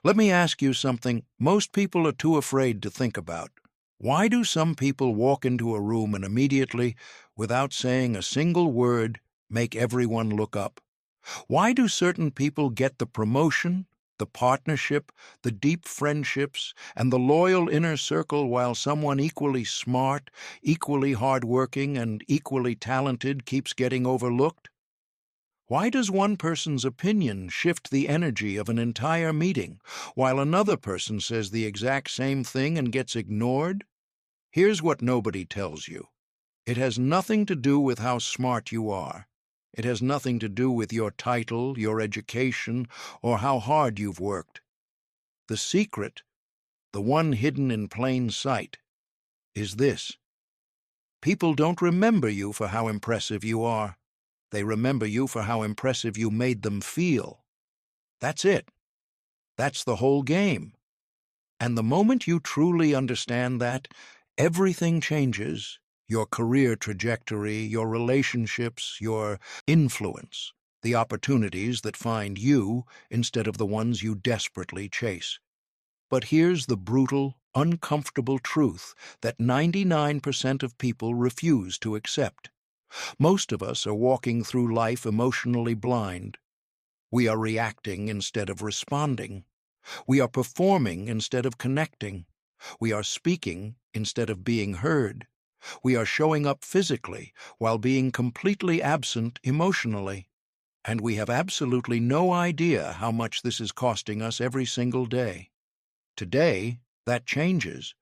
Let me ask you something most people are too afraid to think about. Why do some people walk into a room and immediately, without saying a single word, make everyone look up? Why do certain people get the promotion, the partnership, the deep friendships, and the loyal inner circle while someone equally smart, equally hardworking, and equally talented keeps getting overlooked? Why does one person's opinion shift the energy of an entire meeting, while another person says the exact same thing and gets ignored? Here's what nobody tells you. It has nothing to do with how smart you are. It has nothing to do with your title, your education, or how hard you've worked. The secret, the one hidden in plain sight, is this. People don't remember you for how impressive you are. They remember you for how impressive you made them feel. That's it. That's the whole game. And the moment you truly understand that, everything changes. Your career trajectory, your relationships, your influence, the opportunities that find you instead of the ones you desperately chase. But here's the brutal, uncomfortable truth that 99% of people refuse to accept. Most of us are walking through life emotionally blind. We are reacting instead of responding. We are performing instead of connecting. We are speaking instead of being heard. We are showing up physically while being completely absent emotionally. And we have absolutely no idea how much this is costing us every single day. Today, that changes.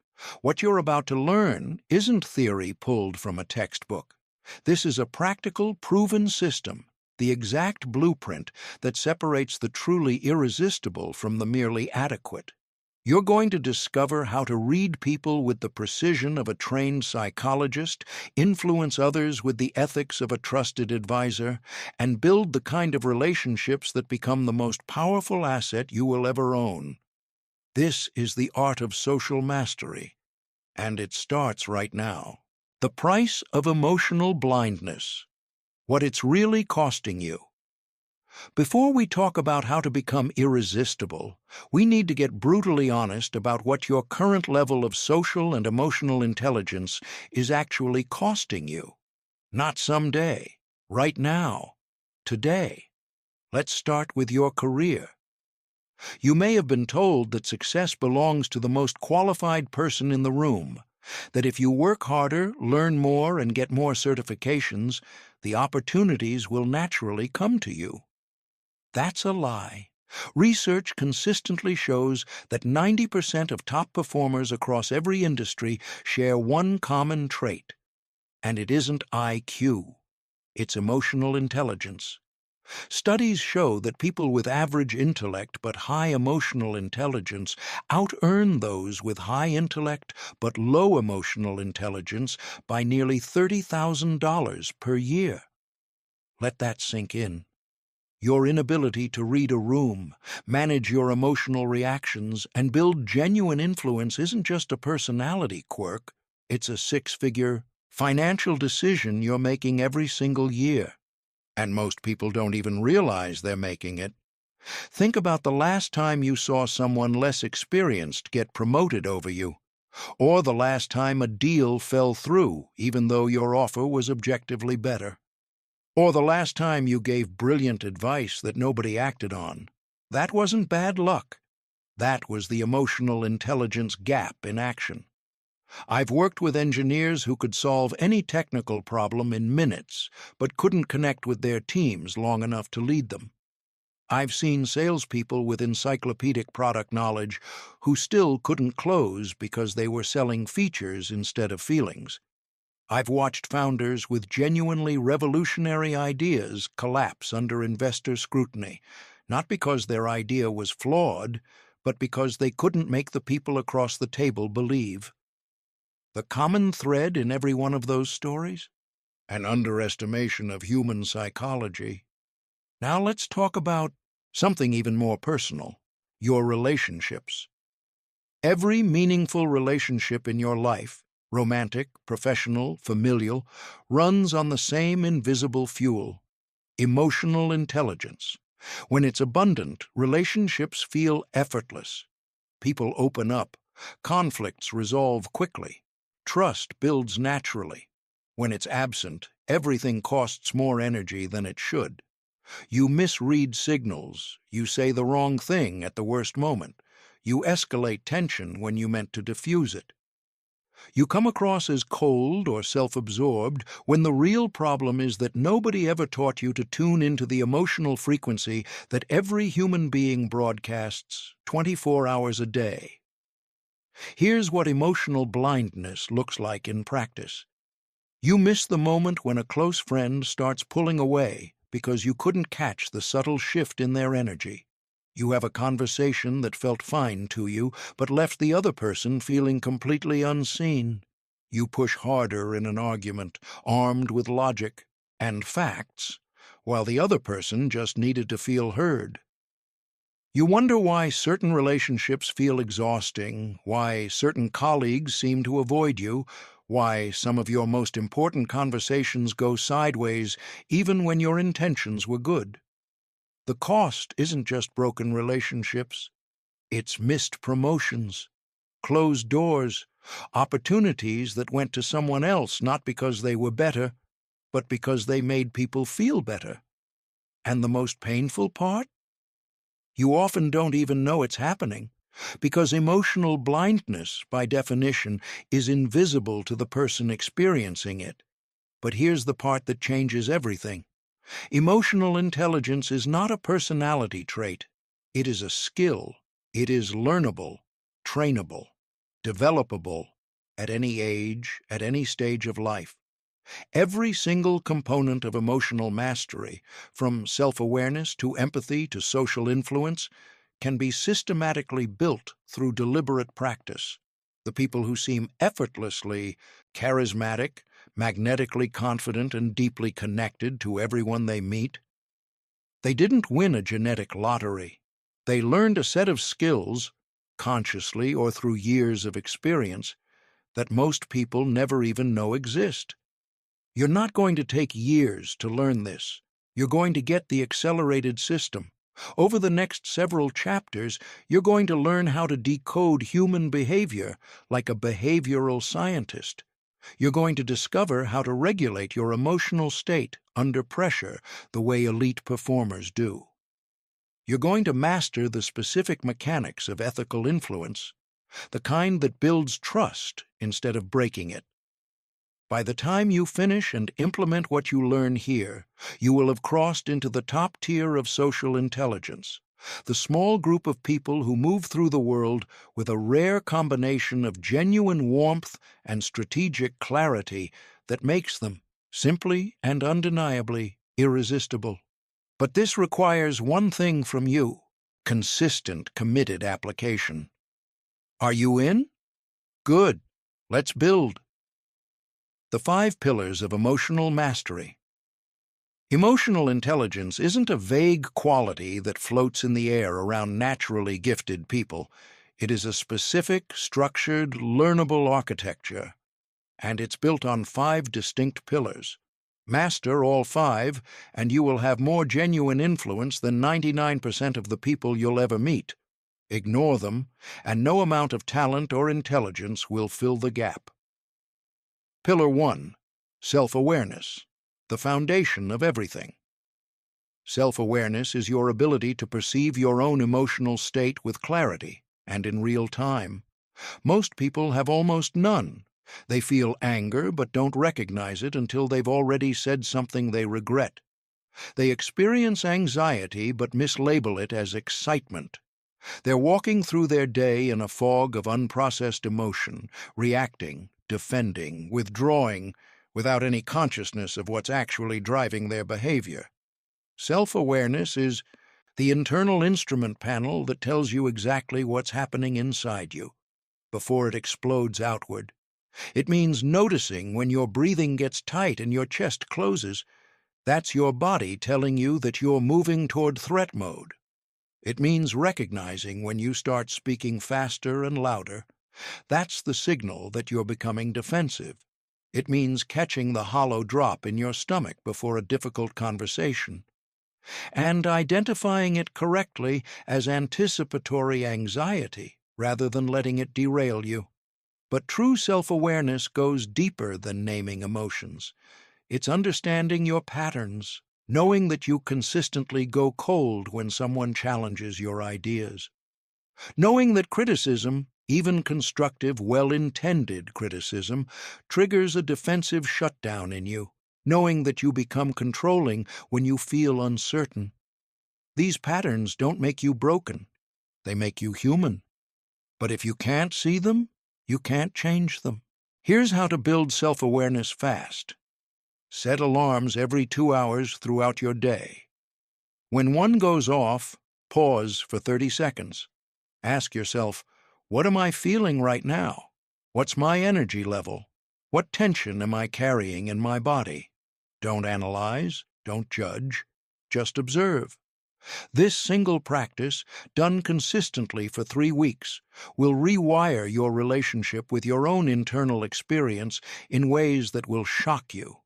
What you're about to learn isn't theory pulled from a textbook. This is a practical, proven system, the exact blueprint that separates the truly irresistible from the merely adequate. You're going to discover how to read people with the precision of a trained psychologist, influence others with the ethics of a trusted advisor, and build the kind of relationships that become the most powerful asset you will ever own. This is the art of social mastery, and it starts right now. The price of emotional blindness. What it's really costing you. Before we talk about how to become irresistible, we need to get brutally honest about what your current level of social and emotional intelligence is actually costing you. Not someday, right now, today. Let's start with your career. You may have been told that success belongs to the most qualified person in the room, that if you work harder, learn more, and get more certifications, the opportunities will naturally come to you. That's a lie. Research consistently shows that 90% of top performers across every industry share one common trait. And it isn't IQ. It's emotional intelligence. Studies show that people with average intellect but high emotional intelligence out-earn those with high intellect but low emotional intelligence by nearly $30,000 per year. Let that sink in. Your inability to read a room, manage your emotional reactions, and build genuine influence isn't just a personality quirk. It's a six-figure financial decision you're making every single year. And most people don't even realize they're making it. Think about the last time you saw someone less experienced get promoted over you, or the last time a deal fell through even though your offer was objectively better, or the last time you gave brilliant advice that nobody acted on. That wasn't bad luck. That was the emotional intelligence gap in action. I've worked with engineers who could solve any technical problem in minutes, but couldn't connect with their teams long enough to lead them. I've seen salespeople with encyclopedic product knowledge who still couldn't close because they were selling features instead of feelings. I've watched founders with genuinely revolutionary ideas collapse under investor scrutiny, not because their idea was flawed, but because they couldn't make the people across the table believe. The common thread in every one of those stories? An underestimation of human psychology. Now let's talk about something even more personal, your relationships. Every meaningful relationship in your life, romantic, professional, familial, runs on the same invisible fuel, emotional intelligence. When it's abundant, relationships feel effortless. People open up. Conflicts resolve quickly. Trust builds naturally. When it's absent, everything costs more energy than it should. You misread signals. You say the wrong thing at the worst moment. You escalate tension when you meant to diffuse it. You come across as cold or self-absorbed when the real problem is that nobody ever taught you to tune into the emotional frequency that every human being broadcasts 24 hours a day. Here's what emotional blindness looks like in practice. You miss the moment when a close friend starts pulling away because you couldn't catch the subtle shift in their energy. You have a conversation that felt fine to you, but left the other person feeling completely unseen. You push harder in an argument, armed with logic and facts, while the other person just needed to feel heard. You wonder why certain relationships feel exhausting, why certain colleagues seem to avoid you, why some of your most important conversations go sideways even when your intentions were good. The cost isn't just broken relationships, it's missed promotions, closed doors, opportunities that went to someone else not because they were better, but because they made people feel better. And the most painful part? You often don't even know it's happening, because emotional blindness, by definition, is invisible to the person experiencing it. But here's the part that changes everything. Emotional intelligence is not a personality trait. It is a skill. It is learnable, trainable, developable, at any age, at any stage of life. Every single component of emotional mastery, from self-awareness to empathy to social influence, can be systematically built through deliberate practice. The people who seem effortlessly charismatic, magnetically confident, and deeply connected to everyone they meet, they didn't win a genetic lottery. They learned a set of skills, consciously or through years of experience, that most people never even know exist. You're not going to take years to learn this. You're going to get the accelerated system. Over the next several chapters, you're going to learn how to decode human behavior like a behavioral scientist. You're going to discover how to regulate your emotional state under pressure the way elite performers do. You're going to master the specific mechanics of ethical influence, the kind that builds trust instead of breaking it. By the time you finish and implement what you learn here, you will have crossed into the top tier of social intelligence, the small group of people who move through the world with a rare combination of genuine warmth and strategic clarity that makes them, simply and undeniably, irresistible. But this requires one thing from you: consistent, committed application. Are you in? Good. Let's build. The 5 pillars of emotional mastery. Emotional intelligence isn't a vague quality that floats in the air around naturally gifted people. It is a specific, structured, learnable architecture, and it's built on 5 distinct pillars. Master all 5, and you will have more genuine influence than 99% of the people you'll ever meet. Ignore them, and no amount of talent or intelligence will fill the gap. Pillar 1. Self-awareness, the foundation of everything. Self-awareness is your ability to perceive your own emotional state with clarity and in real time. Most people have almost none. They feel anger but don't recognize it until they've already said something they regret. They experience anxiety but mislabel it as excitement. They're walking through their day in a fog of unprocessed emotion, reacting, defending, withdrawing, without any consciousness of what's actually driving their behavior. Self-awareness is the internal instrument panel that tells you exactly what's happening inside you, before it explodes outward. It means noticing when your breathing gets tight and your chest closes. That's your body telling you that you're moving toward threat mode. It means recognizing when you start speaking faster and louder. That's the signal that you're becoming defensive. It means catching the hollow drop in your stomach before a difficult conversation. and identifying it correctly as anticipatory anxiety rather than letting it derail you. But true self-awareness goes deeper than naming emotions. It's understanding your patterns, knowing that you consistently go cold when someone challenges your ideas, knowing that criticism, even constructive, well-intended criticism, triggers a defensive shutdown in you, knowing that you become controlling when you feel uncertain. These patterns don't make you broken. They make you human. But if you can't see them, you can't change them. Here's how to build self-awareness fast. Set alarms every 2 hours throughout your day. When one goes off, pause for 30 seconds. Ask yourself, what am I feeling right now? What's my energy level? What tension am I carrying in my body? Don't analyze, don't judge, just observe. This single practice, done consistently for 3 weeks, will rewire your relationship with your own internal experience in ways that will shock you.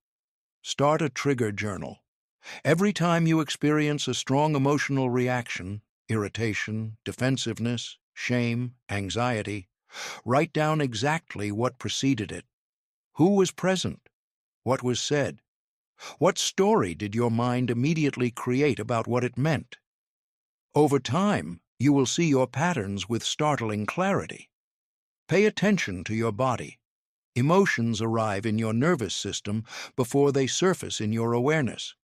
Start a trigger journal. Every time you experience a strong emotional reaction, irritation, defensiveness, shame, anxiety, write down exactly what preceded it. Who was present? What was said? What story did your mind immediately create about what it meant? Over time, you will see your patterns with startling clarity. Pay attention to your body. Emotions arrive in your nervous system before they surface in your awareness.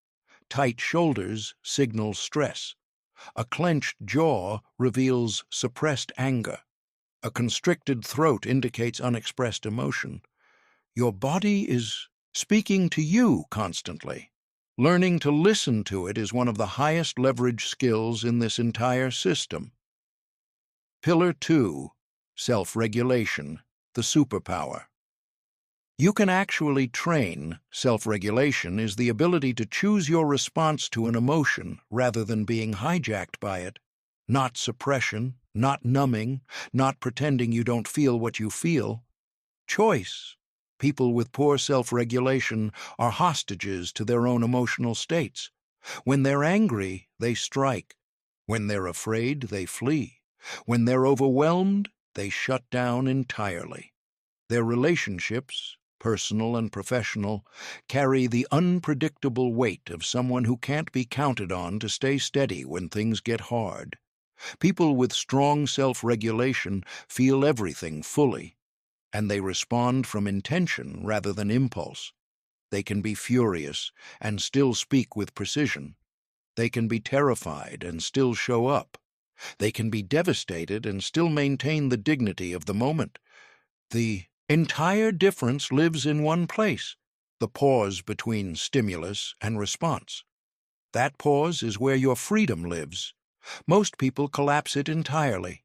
Tight shoulders signal stress. A clenched jaw reveals suppressed anger. A constricted throat indicates unexpressed emotion. Your body is speaking to you constantly. Learning to listen to it is one of the highest leverage skills in this entire system. Pillar 2, self-regulation, the superpower. You can actually train. Self-regulation is the ability to choose your response to an emotion rather than being hijacked by it. Not suppression, not numbing, not pretending you don't feel what you feel. Choice. People with poor self-regulation are hostages to their own emotional states. When they're angry, they strike. When they're afraid, they flee. When they're overwhelmed, they shut down entirely. Their relationships, personal and professional, carry the unpredictable weight of someone who can't be counted on to stay steady when things get hard. People with strong self-regulation feel everything fully, and they respond from intention rather than impulse. They can be furious and still speak with precision. They can be terrified and still show up. They can be devastated and still maintain the dignity of the moment. The entire difference lives in one place, the pause between stimulus and response. That pause is where your freedom lives. Most people collapse it entirely.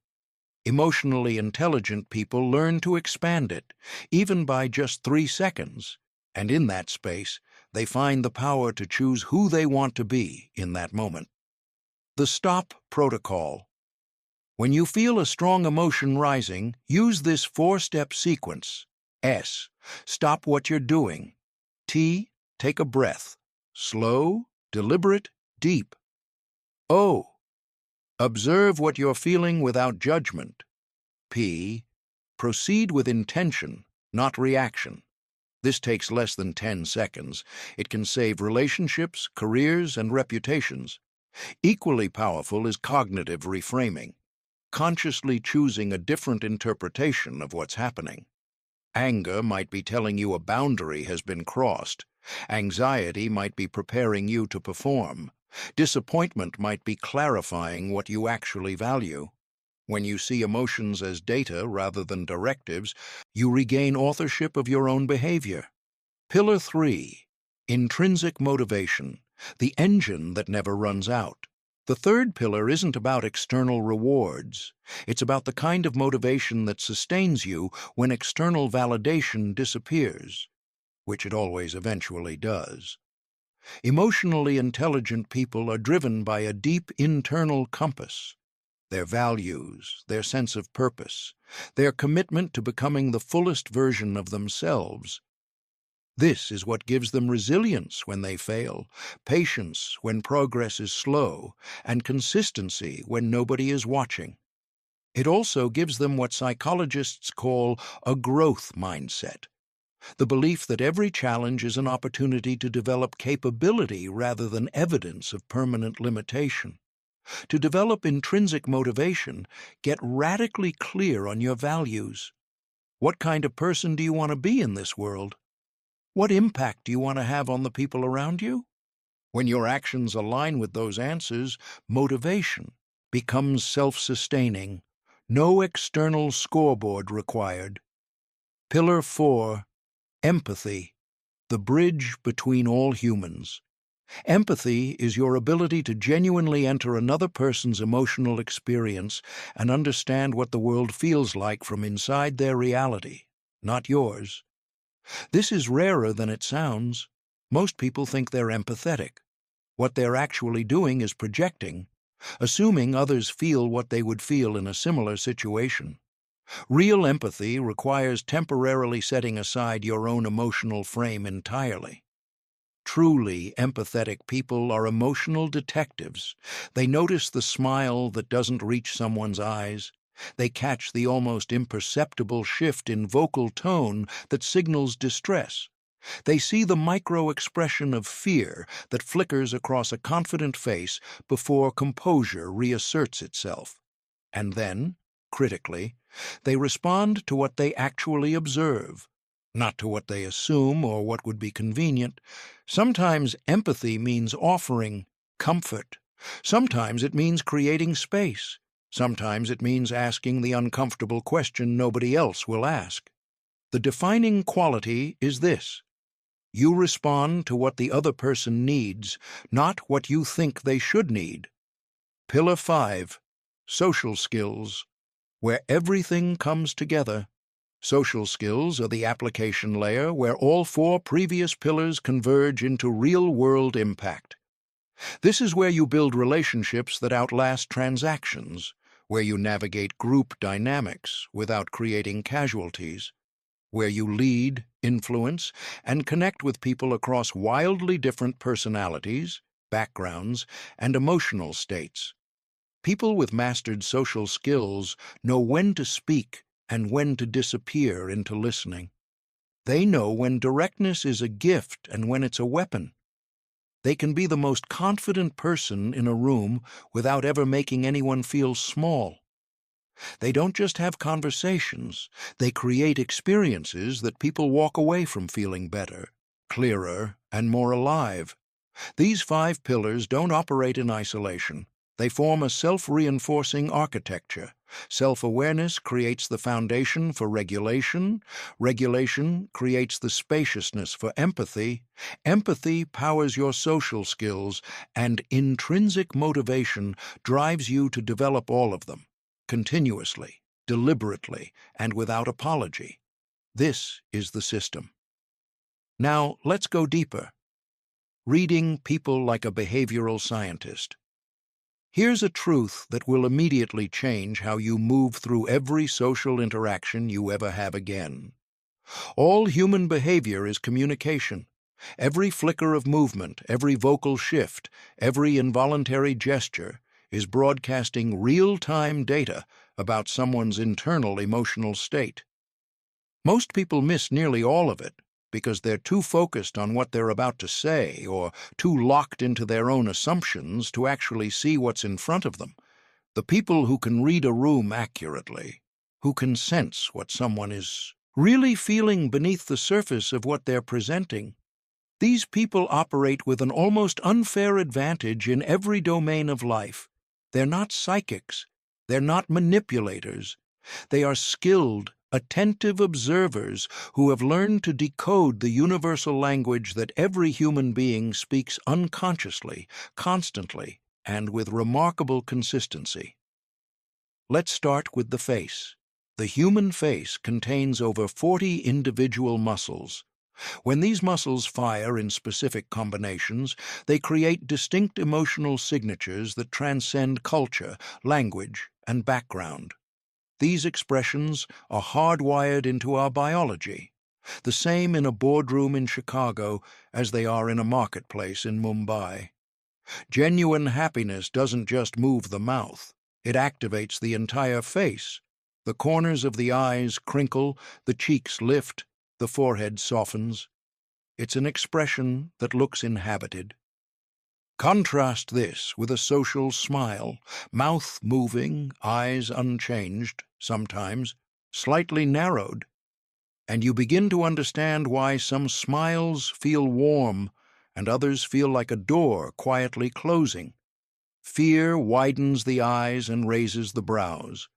Emotionally intelligent people learn to expand it, even by just 3 seconds, and in that space, they find the power to choose who they want to be in that moment. The STOP protocol. When you feel a strong emotion rising, use this 4-step sequence. S. Stop what you're doing. T. Take a breath. Slow, deliberate, deep. O. Observe what you're feeling without judgment. P. Proceed with intention, not reaction. This takes less than 10 seconds. It can save relationships, careers, and reputations. Equally powerful is cognitive reframing, consciously choosing a different interpretation of what's happening. Anger might be telling you a boundary has been crossed. Anxiety might be preparing you to perform. Disappointment might be clarifying what you actually value. When you see emotions as data rather than directives, you regain authorship of your own behavior. Pillar 3, intrinsic motivation, the engine that never runs out. The third pillar isn't about external rewards. It's about the kind of motivation that sustains you when external validation disappears, which it always eventually does. Emotionally intelligent people are driven by a deep internal compass. Their values, their sense of purpose, their commitment to becoming the fullest version of themselves. This is what gives them resilience when they fail, patience when progress is slow, and consistency when nobody is watching. It also gives them what psychologists call a growth mindset, the belief that every challenge is an opportunity to develop capability rather than evidence of permanent limitation. To develop intrinsic motivation, get radically clear on your values. What kind of person do you want to be in this world? What impact do you want to have on the people around you? When your actions align with those answers, motivation becomes self-sustaining. No external scoreboard required. Pillar 4. Empathy, the bridge between all humans. Empathy is your ability to genuinely enter another person's emotional experience and understand what the world feels like from inside their reality, not yours. This is rarer than it sounds. Most people think they're empathetic. What they're actually doing is projecting, assuming others feel what they would feel in a similar situation. Real empathy requires temporarily setting aside your own emotional frame entirely. Truly empathetic people are emotional detectives. They notice the smile that doesn't reach someone's eyes. They catch the almost imperceptible shift in vocal tone that signals distress. They see the micro-expression of fear that flickers across a confident face before composure reasserts itself. And then, critically, they respond to what they actually observe, not to what they assume or what would be convenient. Sometimes empathy means offering comfort. Sometimes it means creating space. Sometimes it means asking the uncomfortable question nobody else will ask. The defining quality is this: you respond to what the other person needs, not what you think they should need. Pillar 5. Social skills, where everything comes together. Social skills are the application layer where all 4 previous pillars converge into real-world impact. This is where you build relationships that outlast transactions, where you navigate group dynamics without creating casualties, where you lead, influence, and connect with people across wildly different personalities, backgrounds, and emotional states. People with mastered social skills know when to speak and when to disappear into listening. They know when directness is a gift and when it's a weapon. They can be the most confident person in a room without ever making anyone feel small. They don't just have conversations, they create experiences that people walk away from feeling better, clearer, and more alive. These 5 pillars don't operate in isolation. They form a self-reinforcing architecture. Self-awareness creates the foundation for regulation. Regulation creates the spaciousness for empathy. Empathy powers your social skills, and intrinsic motivation drives you to develop all of them, continuously, deliberately, and without apology. This is the system. Now, let's go deeper. Reading people like a behavioral scientist. Here's a truth that will immediately change how you move through every social interaction you ever have again. All human behavior is communication. Every flicker of movement, every vocal shift, every involuntary gesture is broadcasting real-time data about someone's internal emotional state. Most people miss nearly all of it because they're too focused on what they're about to say or too locked into their own assumptions to actually see what's in front of them. The people who can read a room accurately, who can sense what someone is really feeling beneath the surface of what they're presenting, these people operate with an almost unfair advantage in every domain of life. They're not psychics. They're not manipulators. They are skilled, attentive observers who have learned to decode the universal language that every human being speaks unconsciously, constantly, and with remarkable consistency. Let's start with the face. The human face contains over 40 individual muscles. When these muscles fire in specific combinations, they create distinct emotional signatures that transcend culture, language, and background. These expressions are hardwired into our biology. the same in a boardroom in Chicago as they are in a marketplace in Mumbai. Genuine happiness doesn't just move the mouth, it activates the entire face. The corners of the eyes crinkle, the cheeks lift, the forehead softens. It's an expression that looks inhabited. Contrast this with a social smile, mouth moving, eyes unchanged, sometimes, slightly narrowed, and you begin to understand why some smiles feel warm and others feel like a door quietly closing. Fear widens the eyes and raises the brows,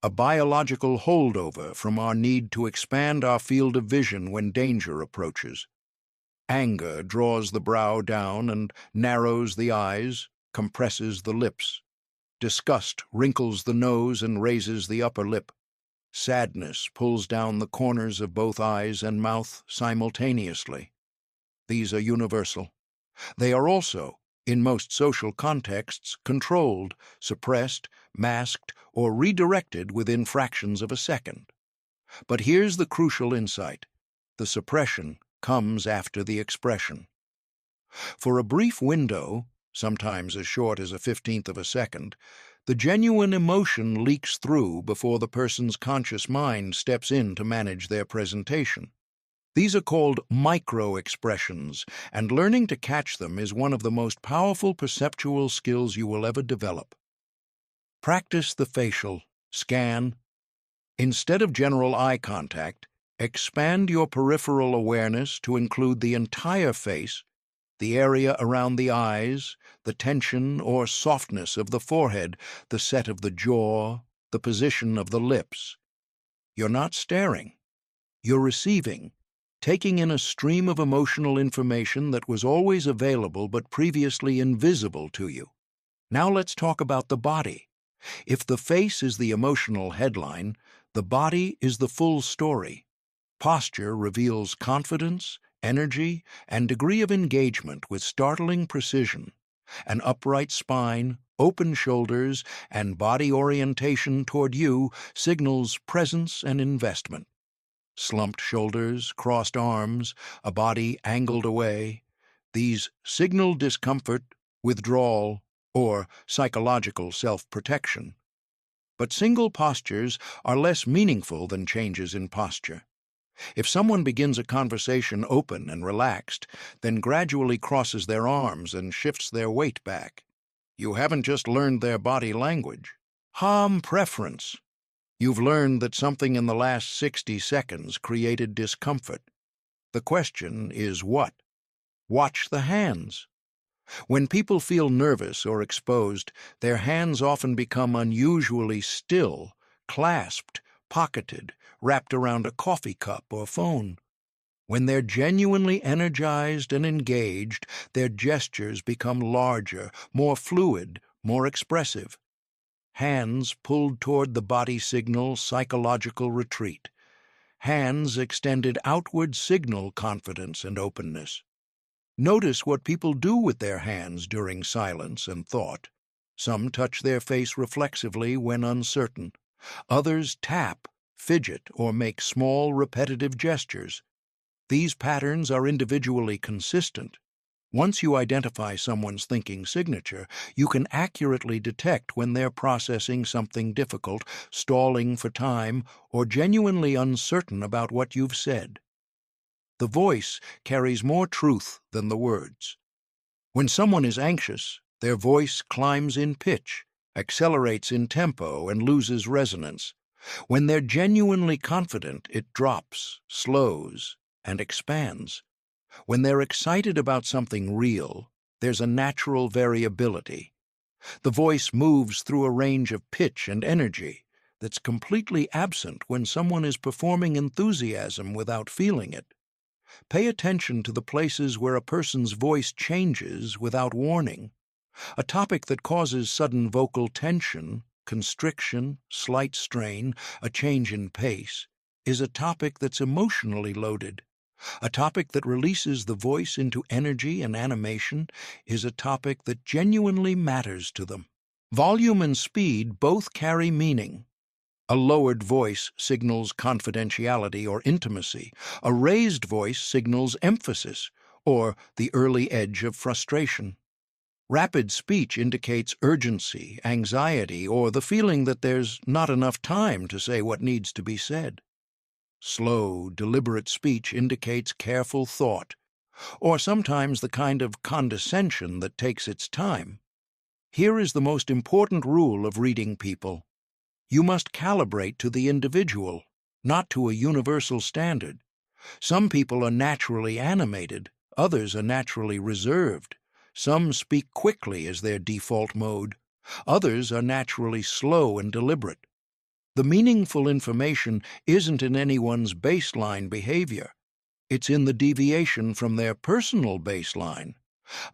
a biological holdover from our need to expand our field of vision when danger approaches. Anger draws the brow down and narrows the eyes, compresses the lips. Disgust wrinkles the nose and raises the upper lip. Sadness pulls down the corners of both eyes and mouth simultaneously. These are universal. They are also, in most social contexts, controlled, suppressed, masked, or redirected within fractions of a second. But here's the crucial insight. The suppression comes after the expression. For a brief window, sometimes as short as a 15th of a second, the genuine emotion leaks through before the person's conscious mind steps in to manage their presentation. These are called micro-expressions, and learning to catch them is one of the most powerful perceptual skills you will ever develop. Practice the facial, scan. Instead of general eye contact, expand your peripheral awareness to include the entire face, the area around the eyes, the tension or softness of the forehead, the set of the jaw, the position of the lips. You're not staring. You're receiving, taking in a stream of emotional information that was always available but previously invisible to you. Now let's talk about the body. If the face is the emotional headline, the body is the full story. Posture reveals confidence, energy, and degree of engagement with startling precision. An upright spine, open shoulders, and body orientation toward you signals presence and investment. Slumped shoulders, crossed arms, a body angled away. These signal discomfort, withdrawal, or psychological self-protection. But single postures are less meaningful than changes in posture. If someone begins a conversation open and relaxed, then gradually crosses their arms and shifts their weight back, you haven't just learned their body language. Preference. You've learned that something in the last 60 seconds created discomfort. The question is what? Watch the hands. When people feel nervous or exposed, their hands often become unusually still, clasped, pocketed, wrapped around a coffee cup or phone. When they're genuinely energized and engaged, their gestures become larger, more fluid, more expressive. Hands pulled toward the body signal psychological retreat. Hands extended outward signal confidence and openness. Notice what people do with their hands during silence and thought. Some touch their face reflexively when uncertain. Others tap, fidget, or make small, repetitive gestures. These patterns are individually consistent. Once you identify someone's thinking signature, you can accurately detect when they're processing something difficult, stalling for time, or genuinely uncertain about what you've said. The voice carries more truth than the words. When someone is anxious, their voice climbs in pitch, accelerates in tempo, and loses resonance. When they're genuinely confident, it drops, slows, and expands. When they're excited about something real, there's a natural variability. The voice moves through a range of pitch and energy that's completely absent when someone is performing enthusiasm without feeling it. Pay attention to the places where a person's voice changes without warning. A topic that causes sudden vocal tension, constriction, slight strain, a change in pace, is a topic that's emotionally loaded. A topic that releases the voice into energy and animation is a topic that genuinely matters to them. Volume and speed both carry meaning. A lowered voice signals confidentiality or intimacy. A raised voice signals emphasis or the early edge of frustration. Rapid speech indicates urgency, anxiety, or the feeling that there's not enough time to say what needs to be said. Slow, deliberate speech indicates careful thought, or sometimes the kind of condescension that takes its time. Here is the most important rule of reading people. You must calibrate to the individual, not to a universal standard. Some people are naturally animated, others are naturally reserved. Some speak quickly as their default mode. Others are naturally slow and deliberate. The meaningful information isn't in anyone's baseline behavior. It's in the deviation from their personal baseline.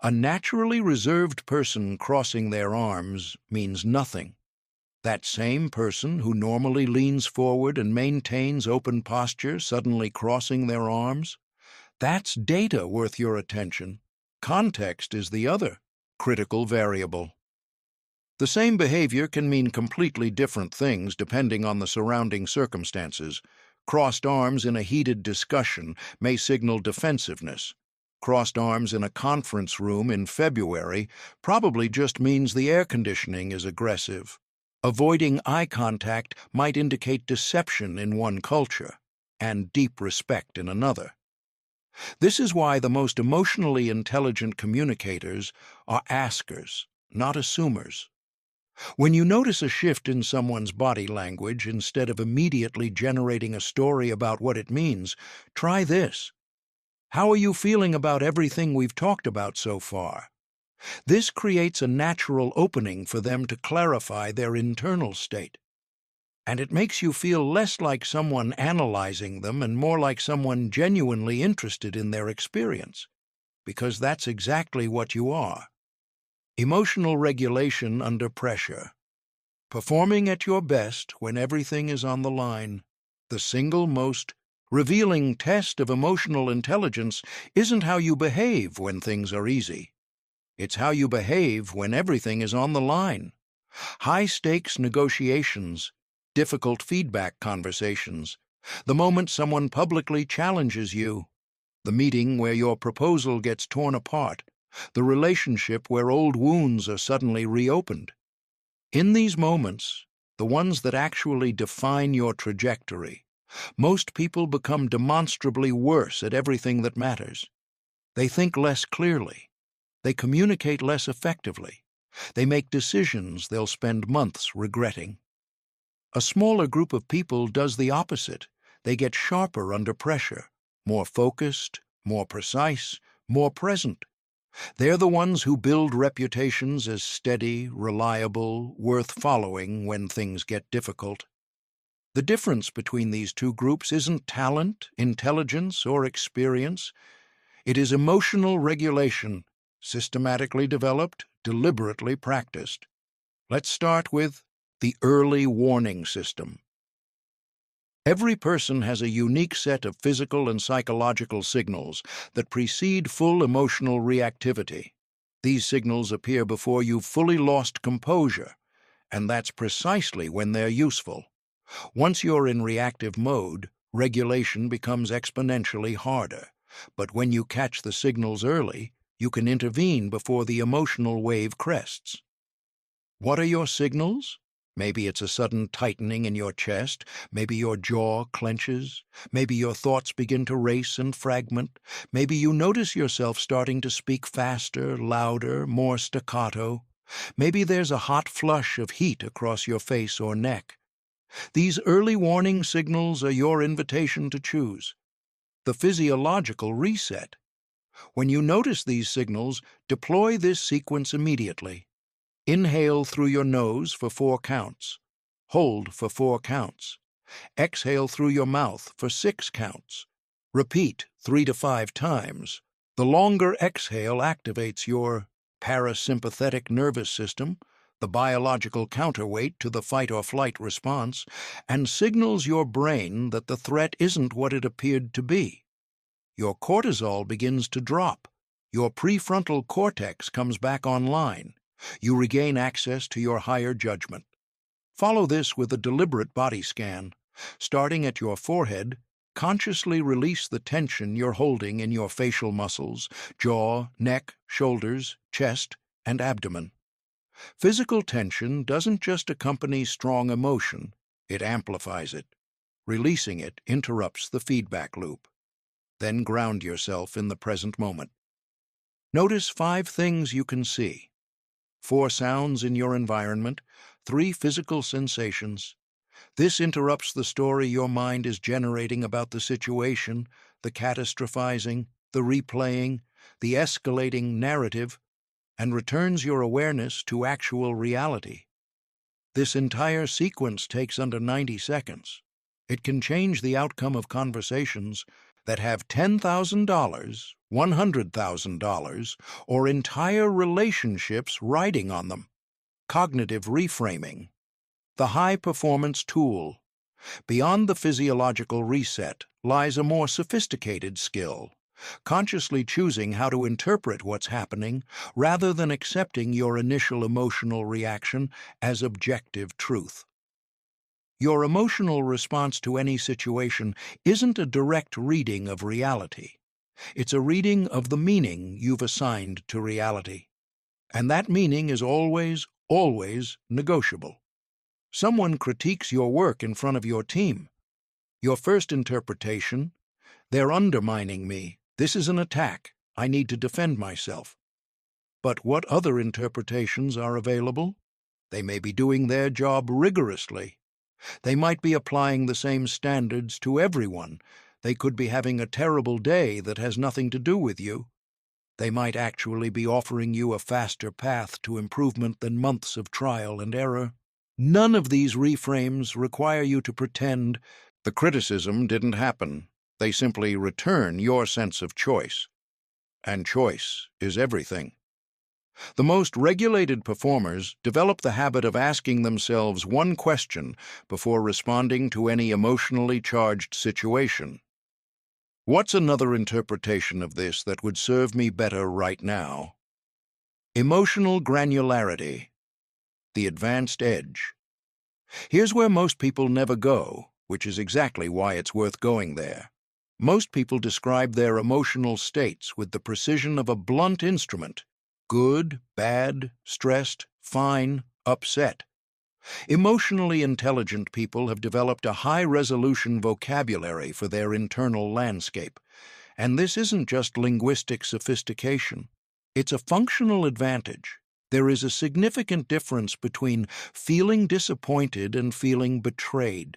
A naturally reserved person crossing their arms means nothing. That same person who normally leans forward and maintains open posture suddenly crossing their arms, that's data worth your attention. Context is the other critical variable. The same behavior can mean completely different things depending on the surrounding circumstances. Crossed arms in a heated discussion may signal defensiveness. Crossed arms in a conference room in February probably just means the air conditioning is aggressive. Avoiding eye contact might indicate deception in one culture and deep respect in another. This is why the most emotionally intelligent communicators are askers, not assumers. When you notice a shift in someone's body language, instead of immediately generating a story about what it means, try this. How are you feeling about everything we've talked about so far? This creates a natural opening for them to clarify their internal state. And it makes you feel less like someone analyzing them and more like someone genuinely interested in their experience, because that's exactly what you are. Emotional regulation under pressure. Performing at your best when everything is on the line. The single most revealing test of emotional intelligence isn't how you behave when things are easy. It's how you behave when everything is on the line. High-stakes negotiations, difficult feedback conversations, the moment someone publicly challenges you, the meeting where your proposal gets torn apart, the relationship where old wounds are suddenly reopened. In these moments, the ones that actually define your trajectory, most people become demonstrably worse at everything that matters. They think less clearly. They communicate less effectively. They make decisions they'll spend months regretting. A smaller group of people does the opposite. They get sharper under pressure, more focused, more precise, more present. They're the ones who build reputations as steady, reliable, worth following when things get difficult. The difference between these two groups isn't talent, intelligence, or experience. It is emotional regulation, systematically developed, deliberately practiced. Let's start with the early warning system. Every person has a unique set of physical and psychological signals that precede full emotional reactivity. These signals appear before you've fully lost composure, and that's precisely when they're useful. Once you're in reactive mode, regulation becomes exponentially harder. But when you catch the signals early, you can intervene before the emotional wave crests. What are your signals? Maybe it's a sudden tightening in your chest. Maybe your jaw clenches. Maybe your thoughts begin to race and fragment. Maybe you notice yourself starting to speak faster, louder, more staccato. Maybe there's a hot flush of heat across your face or neck. These early warning signals are your invitation to choose. The physiological reset. When you notice these signals, deploy this sequence immediately. Inhale through your nose for 4 counts. Hold for 4 counts. Exhale through your mouth for 6 counts. Repeat 3 to 5 times. The longer exhale activates your parasympathetic nervous system, the biological counterweight to the fight-or-flight response, and signals your brain that the threat isn't what it appeared to be. Your cortisol begins to drop. Your prefrontal cortex comes back online. You regain access to your higher judgment. Follow this with a deliberate body scan. Starting at your forehead, consciously release the tension you're holding in your facial muscles, jaw, neck, shoulders, chest, and abdomen. Physical tension doesn't just accompany strong emotion, it amplifies it. Releasing it interrupts the feedback loop. Then ground yourself in the present moment. Notice 5 things you can see. 4 sounds in your environment, 3 physical sensations. This interrupts the story your mind is generating about the situation, the catastrophizing, the replaying, the escalating narrative, and returns your awareness to actual reality. This entire sequence takes under 90 seconds. It can change the outcome of conversations that have $10,000, $100,000, or entire relationships riding on them. Cognitive reframing. The high-performance tool. Beyond the physiological reset lies a more sophisticated skill, consciously choosing how to interpret what's happening rather than accepting your initial emotional reaction as objective truth. Your emotional response to any situation isn't a direct reading of reality. It's a reading of the meaning you've assigned to reality. And that meaning is always, always negotiable. Someone critiques your work in front of your team. Your first interpretation: they're undermining me. This is an attack. I need to defend myself. But what other interpretations are available? They may be doing their job rigorously. They might be applying the same standards to everyone. They could be having a terrible day that has nothing to do with you. They might actually be offering you a faster path to improvement than months of trial and error. None of these reframes require you to pretend the criticism didn't happen. They simply return your sense of choice. And choice is everything. The most regulated performers develop the habit of asking themselves one question before responding to any emotionally charged situation. What's another interpretation of this that would serve me better right now? Emotional granularity. The advanced edge. Here's where most people never go, which is exactly why it's worth going there. Most people describe their emotional states with the precision of a blunt instrument: good, bad, stressed, fine, upset. Emotionally intelligent people have developed a high-resolution vocabulary for their internal landscape. And this isn't just linguistic sophistication. It's a functional advantage. There is a significant difference between feeling disappointed and feeling betrayed.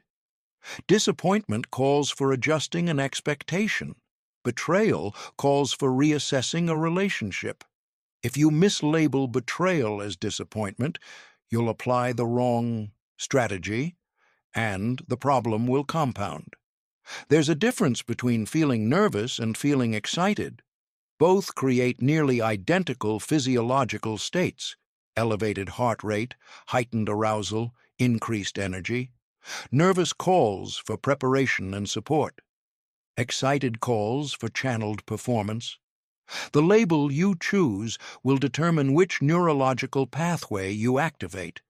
Disappointment calls for adjusting an expectation. Betrayal calls for reassessing a relationship. If you mislabel betrayal as disappointment, you'll apply the wrong strategy, and the problem will compound. There's a difference between feeling nervous and feeling excited. Both create nearly identical physiological states: elevated heart rate, heightened arousal, increased energy. Nervous calls for preparation and support. Excited calls for channeled performance. The label you choose will determine which neurological pathway you activate.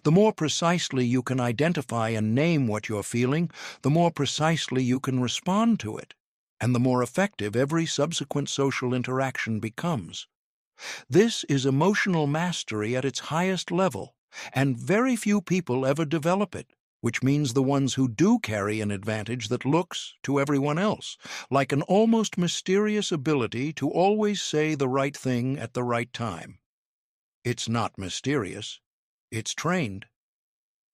The more precisely you can identify and name what you're feeling, the more precisely you can respond to it, and the more effective every subsequent social interaction becomes. This is emotional mastery at its highest level, and very few people ever develop it, which means the ones who do carry an advantage that looks, to everyone else, like an almost mysterious ability to always say the right thing at the right time. It's not mysterious. It's trained.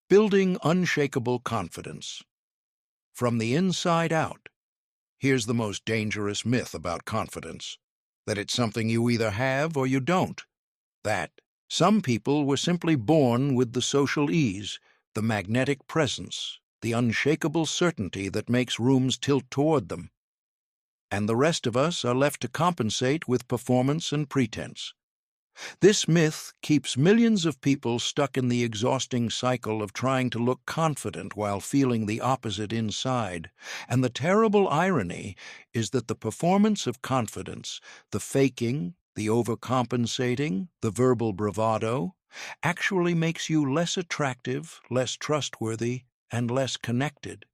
Building unshakable confidence. From the inside out. Here's the most dangerous myth about confidence: that it's something you either have or you don't. That some people were simply born with the social ease, the magnetic presence, the unshakable certainty that makes rooms tilt toward them. And the rest of us are left to compensate with performance and pretense. This myth keeps millions of people stuck in the exhausting cycle of trying to look confident while feeling the opposite inside. And the terrible irony is that the performance of confidence, the faking, the overcompensating, the verbal bravado, actually makes you less attractive, less trustworthy, and less connected.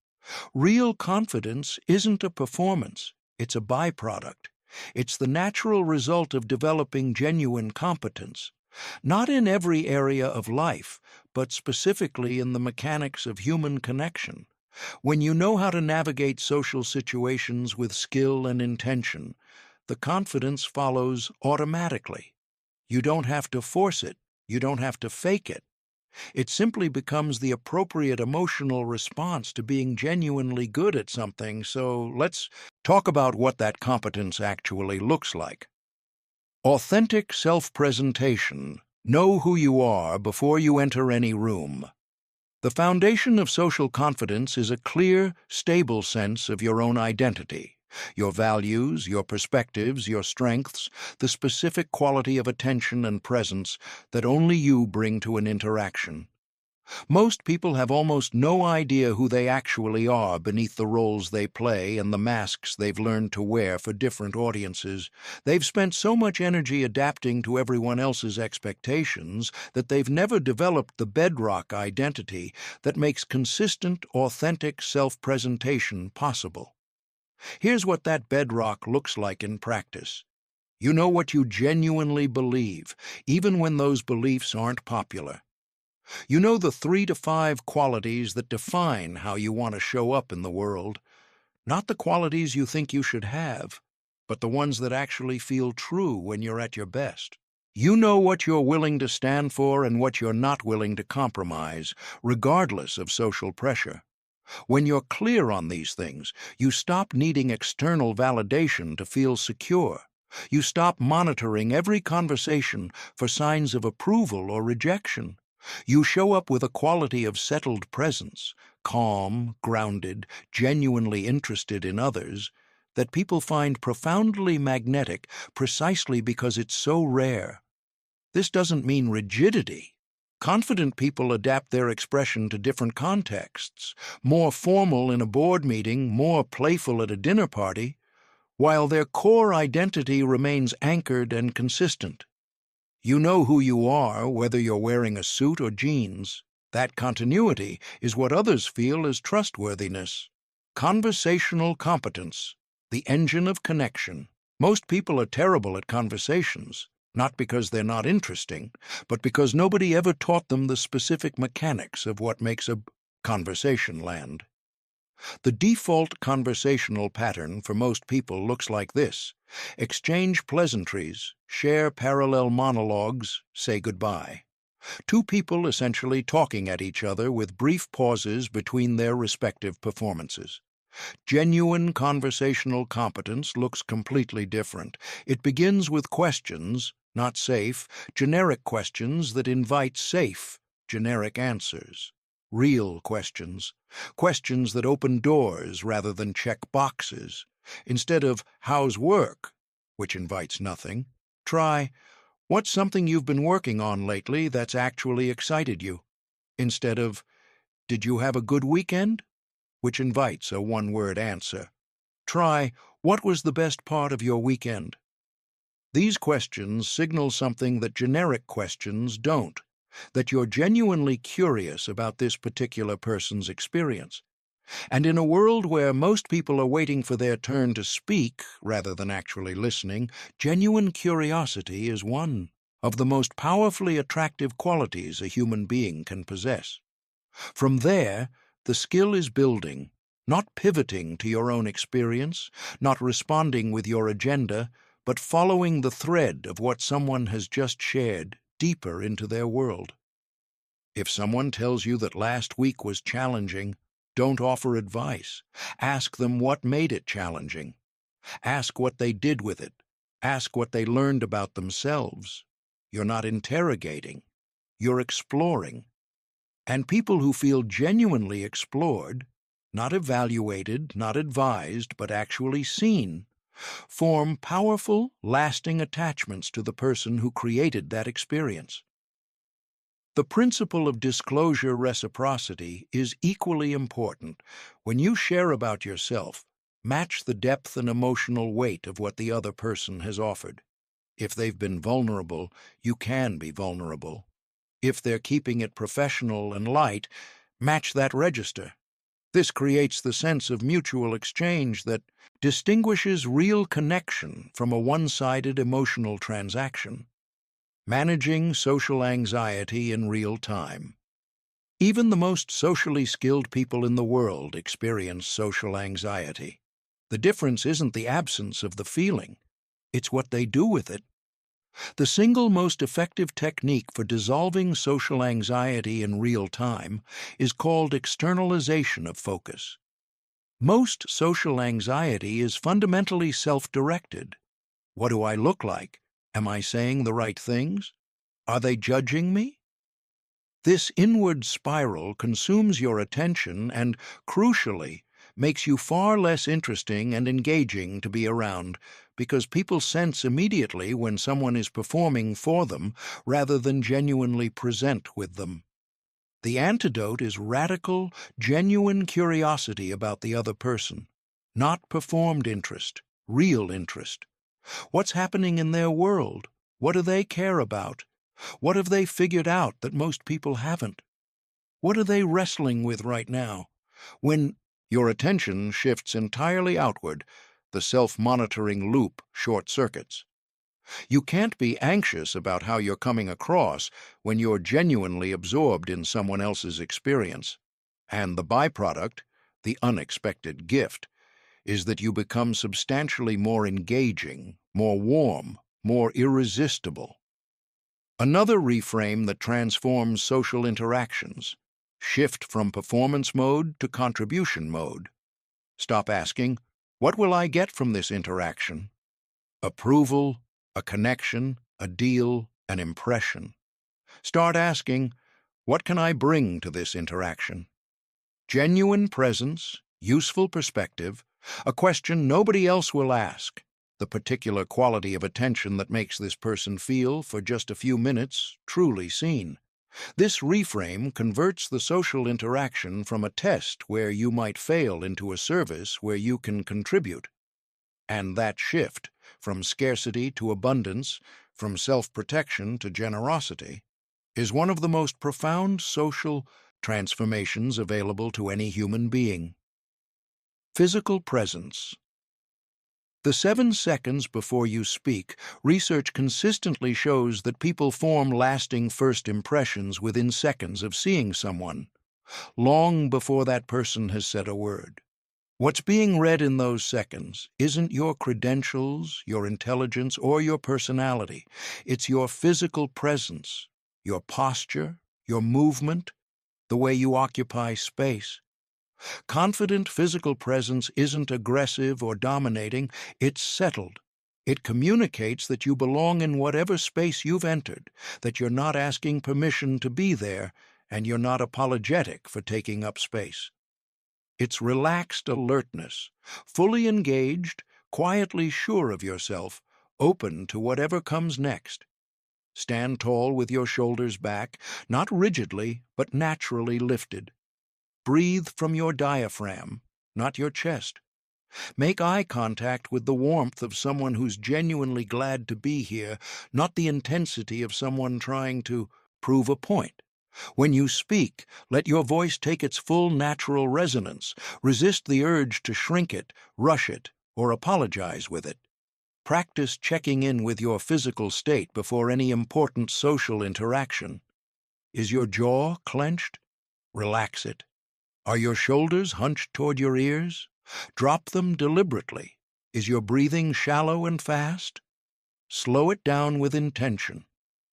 Real confidence isn't a performance, it's a byproduct. It's the natural result of developing genuine competence. Not in every area of life, but specifically in the mechanics of human connection. When you know how to navigate social situations with skill and intention, the confidence follows automatically. You don't have to force it, you don't have to fake it. It simply becomes the appropriate emotional response to being genuinely good at something. So let's talk about what that competence actually looks like. Authentic self-presentation. Know who you are before you enter any room. The foundation of social confidence is a clear, stable sense of your own identity, your values, your perspectives, your strengths, the specific quality of attention and presence that only you bring to an interaction. Most people have almost no idea who they actually are beneath the roles they play and the masks they've learned to wear for different audiences. They've spent so much energy adapting to everyone else's expectations that they've never developed the bedrock identity that makes consistent, authentic self-presentation possible. Here's what that bedrock looks like in practice. You know what you genuinely believe, even when those beliefs aren't popular. You know the 3 to 5 qualities that define how you want to show up in the world, not the qualities you think you should have, but the ones that actually feel true when you're at your best. You know what you're willing to stand for and what you're not willing to compromise, regardless of social pressure. When you're clear on these things, you stop needing external validation to feel secure. You stop monitoring every conversation for signs of approval or rejection. You show up with a quality of settled presence, calm, grounded, genuinely interested in others, that people find profoundly magnetic precisely because it's so rare. This doesn't mean rigidity. Confident people adapt their expression to different contexts, more formal in a board meeting, more playful at a dinner party, while their core identity remains anchored and consistent. You know who you are, whether you're wearing a suit or jeans. That continuity is what others feel as trustworthiness. Conversational competence, the engine of connection. Most people are terrible at conversations, not because they're not interesting, but because nobody ever taught them the specific mechanics of what makes a conversation land. The default conversational pattern for most people looks like this: exchange pleasantries, share parallel monologues, say goodbye. Two people essentially talking at each other with brief pauses between their respective performances. Genuine conversational competence looks completely different. It begins with questions, not safe, generic questions that invite safe, generic answers. Real questions. Questions that open doors rather than check boxes. Instead of, "How's work?" which invites nothing, try, "What's something you've been working on lately that's actually excited you?" Instead of, "Did you have a good weekend?" which invites a one-word answer. Try, "What was the best part of your weekend?" These questions signal something that generic questions don't, that you're genuinely curious about this particular person's experience. And in a world where most people are waiting for their turn to speak rather than actually listening, genuine curiosity is one of the most powerfully attractive qualities a human being can possess. From there, the skill is building, not pivoting to your own experience, not responding with your agenda, but following the thread of what someone has just shared deeper into their world. If someone tells you that last week was challenging, don't offer advice. Ask them what made it challenging. Ask what they did with it. Ask what they learned about themselves. You're not interrogating. You're exploring. And people who feel genuinely explored, not evaluated, not advised, but actually seen, form powerful, lasting attachments to the person who created that experience. The principle of disclosure reciprocity is equally important. When you share about yourself, match the depth and emotional weight of what the other person has offered. If they've been vulnerable, you can be vulnerable. if they're keeping it professional and light, match that register. This creates the sense of mutual exchange that distinguishes real connection from a one-sided emotional transaction. Managing social anxiety in real time. Even the most socially skilled people in the world experience social anxiety. The difference isn't the absence of the feeling, it's what they do with it. The single most effective technique for dissolving social anxiety in real time is called externalization of focus. Most social anxiety is fundamentally self-directed. What do I look like? Am I saying the right things? Are they judging me? This inward spiral consumes your attention and, crucially, makes you far less interesting and engaging to be around because people sense immediately when someone is performing for them rather than genuinely present with them. The antidote is radical, genuine curiosity about the other person, not performed interest, real interest. What's happening in their world? What do they care about? What have they figured out that most people haven't? What are they wrestling with right now? When your attention shifts entirely outward, the self-monitoring loop short-circuits. You can't be anxious about how you're coming across when you're genuinely absorbed in someone else's experience. And the byproduct, the unexpected gift, is that you become substantially more engaging, more warm, more irresistible. Another reframe that transforms social interactions. Shift from performance mode to contribution mode. Stop asking, what will I get from this interaction? Approval, a connection, a deal, an impression. Start asking, what can I bring to this interaction? Genuine presence, useful perspective, a question nobody else will ask. The particular quality of attention that makes this person feel, for just a few minutes, truly seen. This reframe converts the social interaction from a test where you might fail into a service where you can contribute. And that shift, from scarcity to abundance, from self-protection to generosity, is one of the most profound social transformations available to any human being. Physical presence. The 7 seconds before you speak, research consistently shows that people form lasting first impressions within seconds of seeing someone, long before that person has said a word. What's being read in those seconds isn't your credentials, your intelligence, or your personality. It's your physical presence, your posture, your movement, the way you occupy space. Confident physical presence isn't aggressive or dominating, it's settled. It communicates that you belong in whatever space you've entered, that you're not asking permission to be there, and you're not apologetic for taking up space. It's relaxed alertness, fully engaged, quietly sure of yourself, open to whatever comes next. Stand tall with your shoulders back, not rigidly, but naturally lifted. Breathe from your diaphragm, not your chest. Make eye contact with the warmth of someone who's genuinely glad to be here, not the intensity of someone trying to prove a point. When you speak, let your voice take its full natural resonance. Resist the urge to shrink it, rush it, or apologize with it. Practice checking in with your physical state before any important social interaction. Is your jaw clenched? Relax it. Are your shoulders hunched toward your ears? Drop them deliberately. Is your breathing shallow and fast? Slow it down with intention.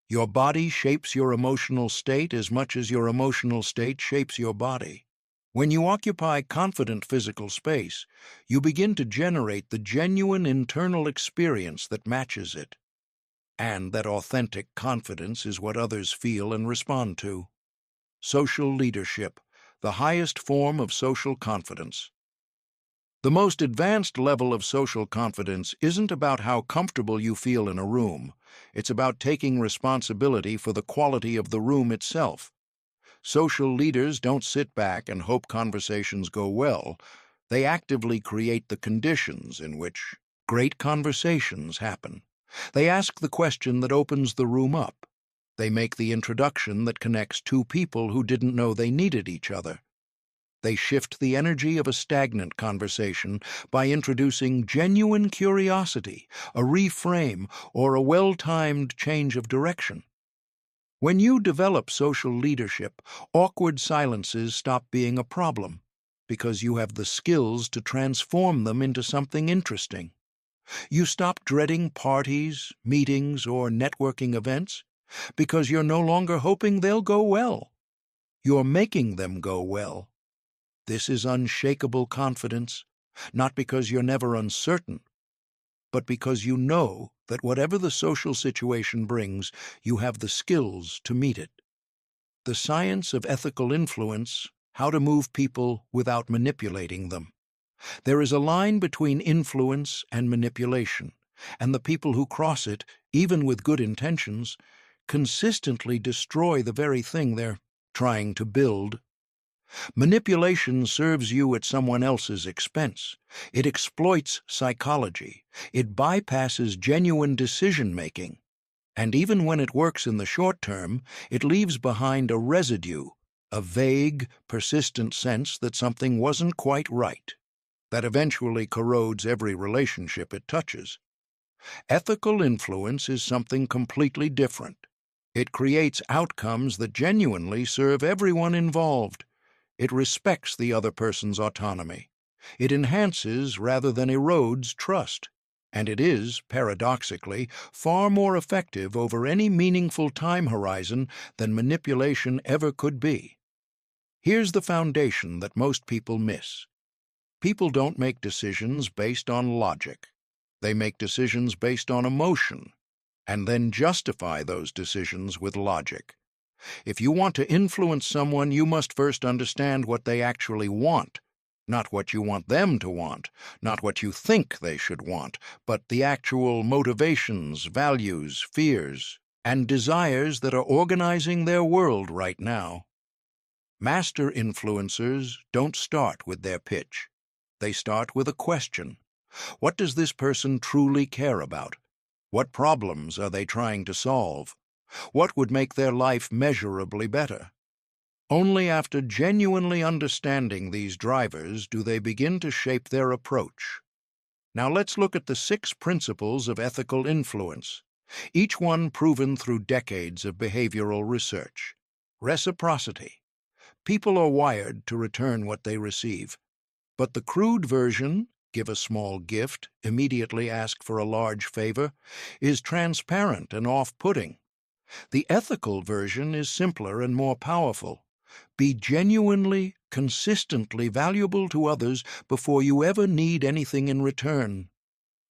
Your body shapes your emotional state as much as your emotional state shapes your body. When you occupy confident physical space, you begin to generate the genuine internal experience that matches it. And that authentic confidence is what others feel and respond to. Social leadership, the highest form of social confidence. The most advanced level of social confidence isn't about how comfortable you feel in a room. It's about taking responsibility for the quality of the room itself. Social leaders don't sit back and hope conversations go well. They actively create the conditions in which great conversations happen. They ask the question that opens the room up. They make the introduction that connects two people who didn't know they needed each other. They shift the energy of a stagnant conversation by introducing genuine curiosity, a reframe, or a well-timed change of direction. When you develop social leadership, awkward silences stop being a problem because you have the skills to transform them into something interesting. You stop dreading parties, meetings, or networking events because you're no longer hoping they'll go well. You're making them go well. This is unshakable confidence, not because you're never uncertain, but because you know that whatever the social situation brings, you have the skills to meet it. The science of ethical influence, how to move people without manipulating them. There is a line between influence and manipulation, and the people who cross it, even with good intentions, consistently destroy the very thing they're trying to build. Manipulation serves you at someone else's expense. It exploits psychology. It bypasses genuine decision-making. And even when it works in the short term, it leaves behind a residue, a vague, persistent sense that something wasn't quite right, that eventually corrodes every relationship it touches. Ethical influence is something completely different. It creates outcomes that genuinely serve everyone involved. It respects the other person's autonomy. It enhances rather than erodes trust. And it is, paradoxically, far more effective over any meaningful time horizon than manipulation ever could be. Here's the foundation that most people miss. People don't make decisions based on logic. They make decisions based on emotion, and then justify those decisions with logic. If you want to influence someone, you must first understand what they actually want, not what you want them to want, not what you think they should want, but the actual motivations, values, fears, and desires that are organizing their world right now. Master influencers don't start with their pitch. They start with a question. What does this person truly care about? What problems are they trying to solve? What would make their life measurably better? Only after genuinely understanding these drivers do they begin to shape their approach. Now let's look at the 6 principles of ethical influence, each one proven through decades of behavioral research. Reciprocity. People are wired to return what they receive. But the crude version, give a small gift, immediately ask for a large favor, is transparent and off-putting. The ethical version is simpler and more powerful. Be genuinely, consistently valuable to others before you ever need anything in return.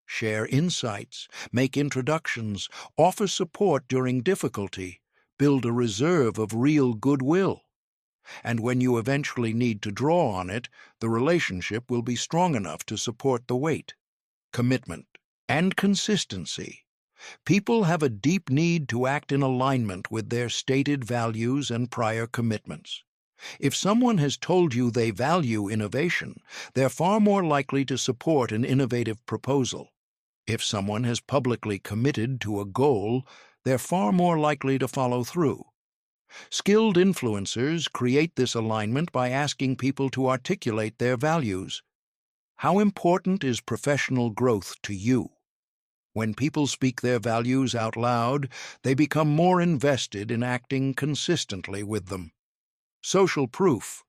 Share insights, make introductions, offer support during difficulty, build a reserve of real goodwill. And when you eventually need to draw on it, the relationship will be strong enough to support the weight. Commitment and consistency. People have a deep need to act in alignment with their stated values and prior commitments. If someone has told you they value innovation, they're far more likely to support an innovative proposal. If someone has publicly committed to a goal, they're far more likely to follow through. Skilled influencers create this alignment by asking people to articulate their values. How important is professional growth to you? When people speak their values out loud, they become more invested in acting consistently with them. Social proof.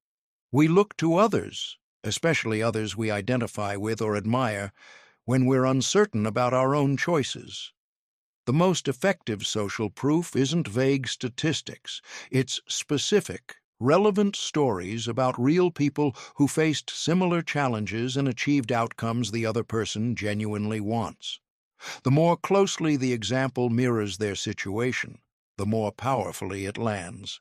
We look to others, especially others we identify with or admire, when we're uncertain about our own choices. The most effective social proof isn't vague statistics. It's specific, relevant stories about real people who faced similar challenges and achieved outcomes the other person genuinely wants. The more closely the example mirrors their situation, the more powerfully it lands.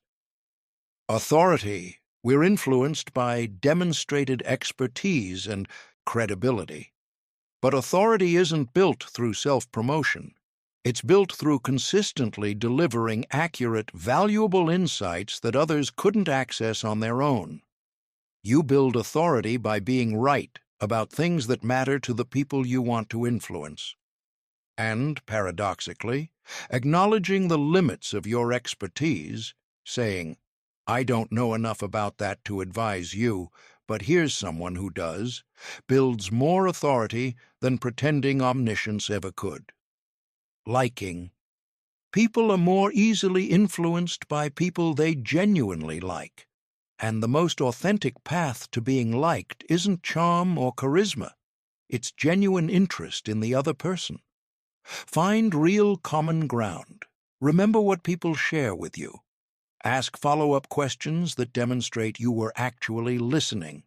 Authority. We're influenced by demonstrated expertise and credibility. But authority isn't built through self-promotion. It's built through consistently delivering accurate, valuable insights that others couldn't access on their own. You build authority by being right about things that matter to the people you want to influence. And, paradoxically, Acknowledging the limits of your expertise, saying, "I don't know enough about that to advise you, but here's someone who does," builds more authority than pretending omniscience ever could. Liking. People are more easily influenced by people they genuinely like. And the most authentic path to being liked isn't charm or charisma. It's genuine interest in the other person. Find real common ground. Remember what people share with you. Ask follow-up questions that demonstrate you were actually listening.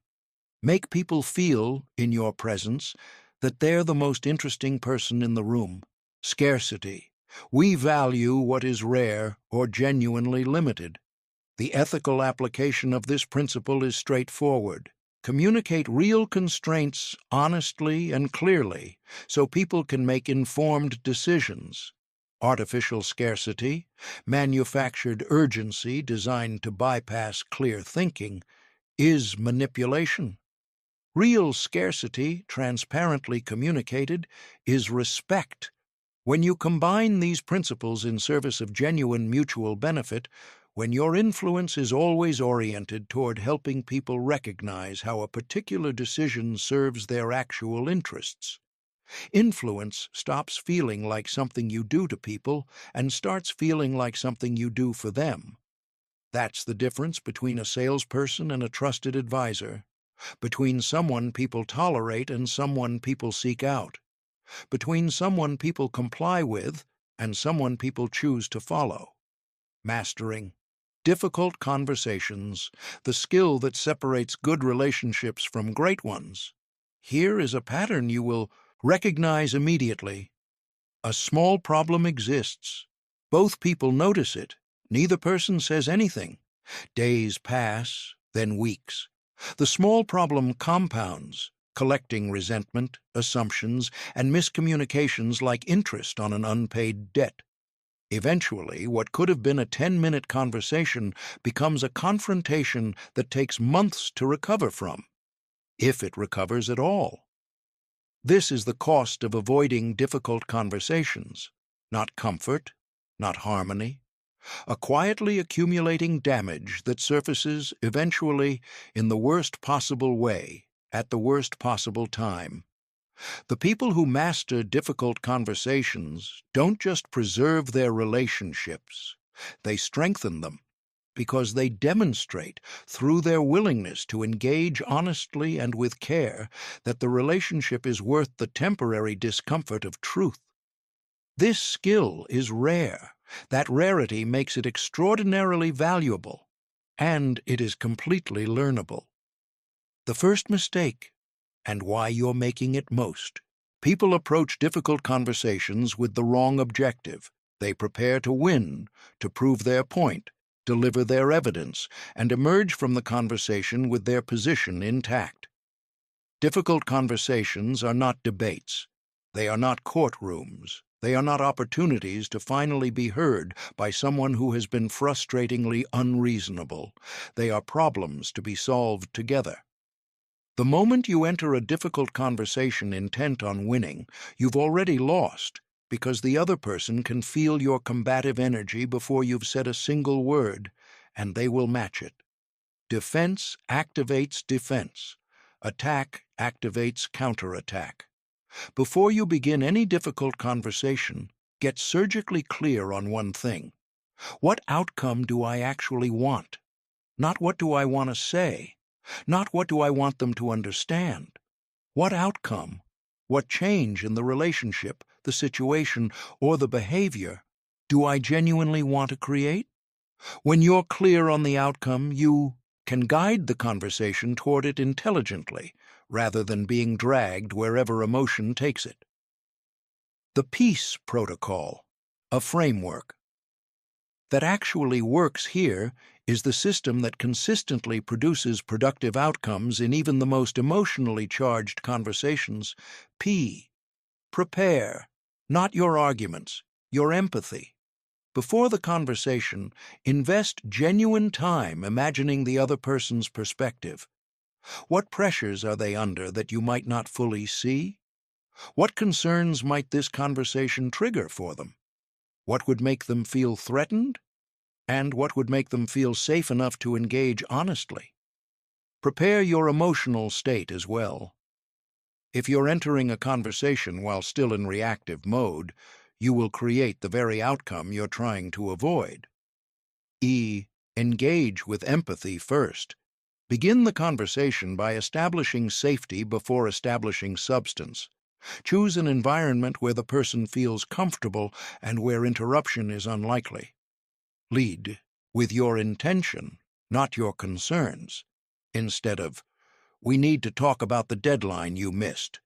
Make people feel, in your presence, that they're the most interesting person in the room. Scarcity. We value what is rare or genuinely limited. The ethical application of this principle is straightforward. Communicate real constraints honestly and clearly so people can make informed decisions. Artificial scarcity, manufactured urgency designed to bypass clear thinking, is manipulation. Real scarcity, transparently communicated, is respect. When you combine these principles in service of genuine mutual benefit, when your influence is always oriented toward helping people recognize how a particular decision serves their actual interests, influence stops feeling like something you do to people and starts feeling like something you do for them. That's the difference between a salesperson and a trusted advisor, between someone people tolerate and someone people seek out, between someone people comply with and someone people choose to follow. Mastering difficult conversations, the skill that separates good relationships from great ones. Here is a pattern you will recognize immediately. A small problem exists. Both people notice it. Neither person says anything. Days pass, then weeks. The small problem compounds, collecting resentment, assumptions, and miscommunications like interest on an unpaid debt. Eventually, what could have been a 10-minute conversation becomes a confrontation that takes months to recover from, if it recovers at all. This is the cost of avoiding difficult conversations. Not comfort, not harmony. A quietly accumulating damage that surfaces eventually in the worst possible way, at the worst possible time. The people who master difficult conversations don't just preserve their relationships, they strengthen them because they demonstrate through their willingness to engage honestly and with care that the relationship is worth the temporary discomfort of truth. This skill is rare. That rarity makes it extraordinarily valuable, and it is completely learnable. The first mistake, and why you're making it most. People approach difficult conversations with the wrong objective. They prepare to win, to prove their point, deliver their evidence, and emerge from the conversation with their position intact. Difficult conversations are not debates. They are not courtrooms. They are not opportunities to finally be heard by someone who has been frustratingly unreasonable. They are problems to be solved together. The moment you enter a difficult conversation intent on winning, you've already lost, because the other person can feel your combative energy before you've said a single word, and they will match it. Defense activates defense. Attack activates counterattack. Before you begin any difficult conversation, get surgically clear on one thing. What outcome do I actually want? Not what do I want to say? Not what do I want them to understand? What outcome, what change in the relationship, the situation, or the behavior do I genuinely want to create? When you're clear on the outcome, you can guide the conversation toward it intelligently, rather than being dragged wherever emotion takes it. The peace protocol, a framework that actually works here, is the system that consistently produces productive outcomes in even the most emotionally charged conversations. P. Prepare, not your arguments, your empathy. Before the conversation, invest genuine time imagining the other person's perspective. What pressures are they under that you might not fully see? What concerns might this conversation trigger for them? what would make them feel threatened, and what would make them feel safe enough to engage honestly. Prepare your emotional state as well. If you're entering a conversation while still in reactive mode, you will create the very outcome you're trying to avoid. Engage with empathy first. Begin the conversation by establishing safety before establishing substance. Choose an environment where the person feels comfortable and where interruption is unlikely. Lead with your intention, not your concerns, instead of, "We need to talk about the deadline you missed,"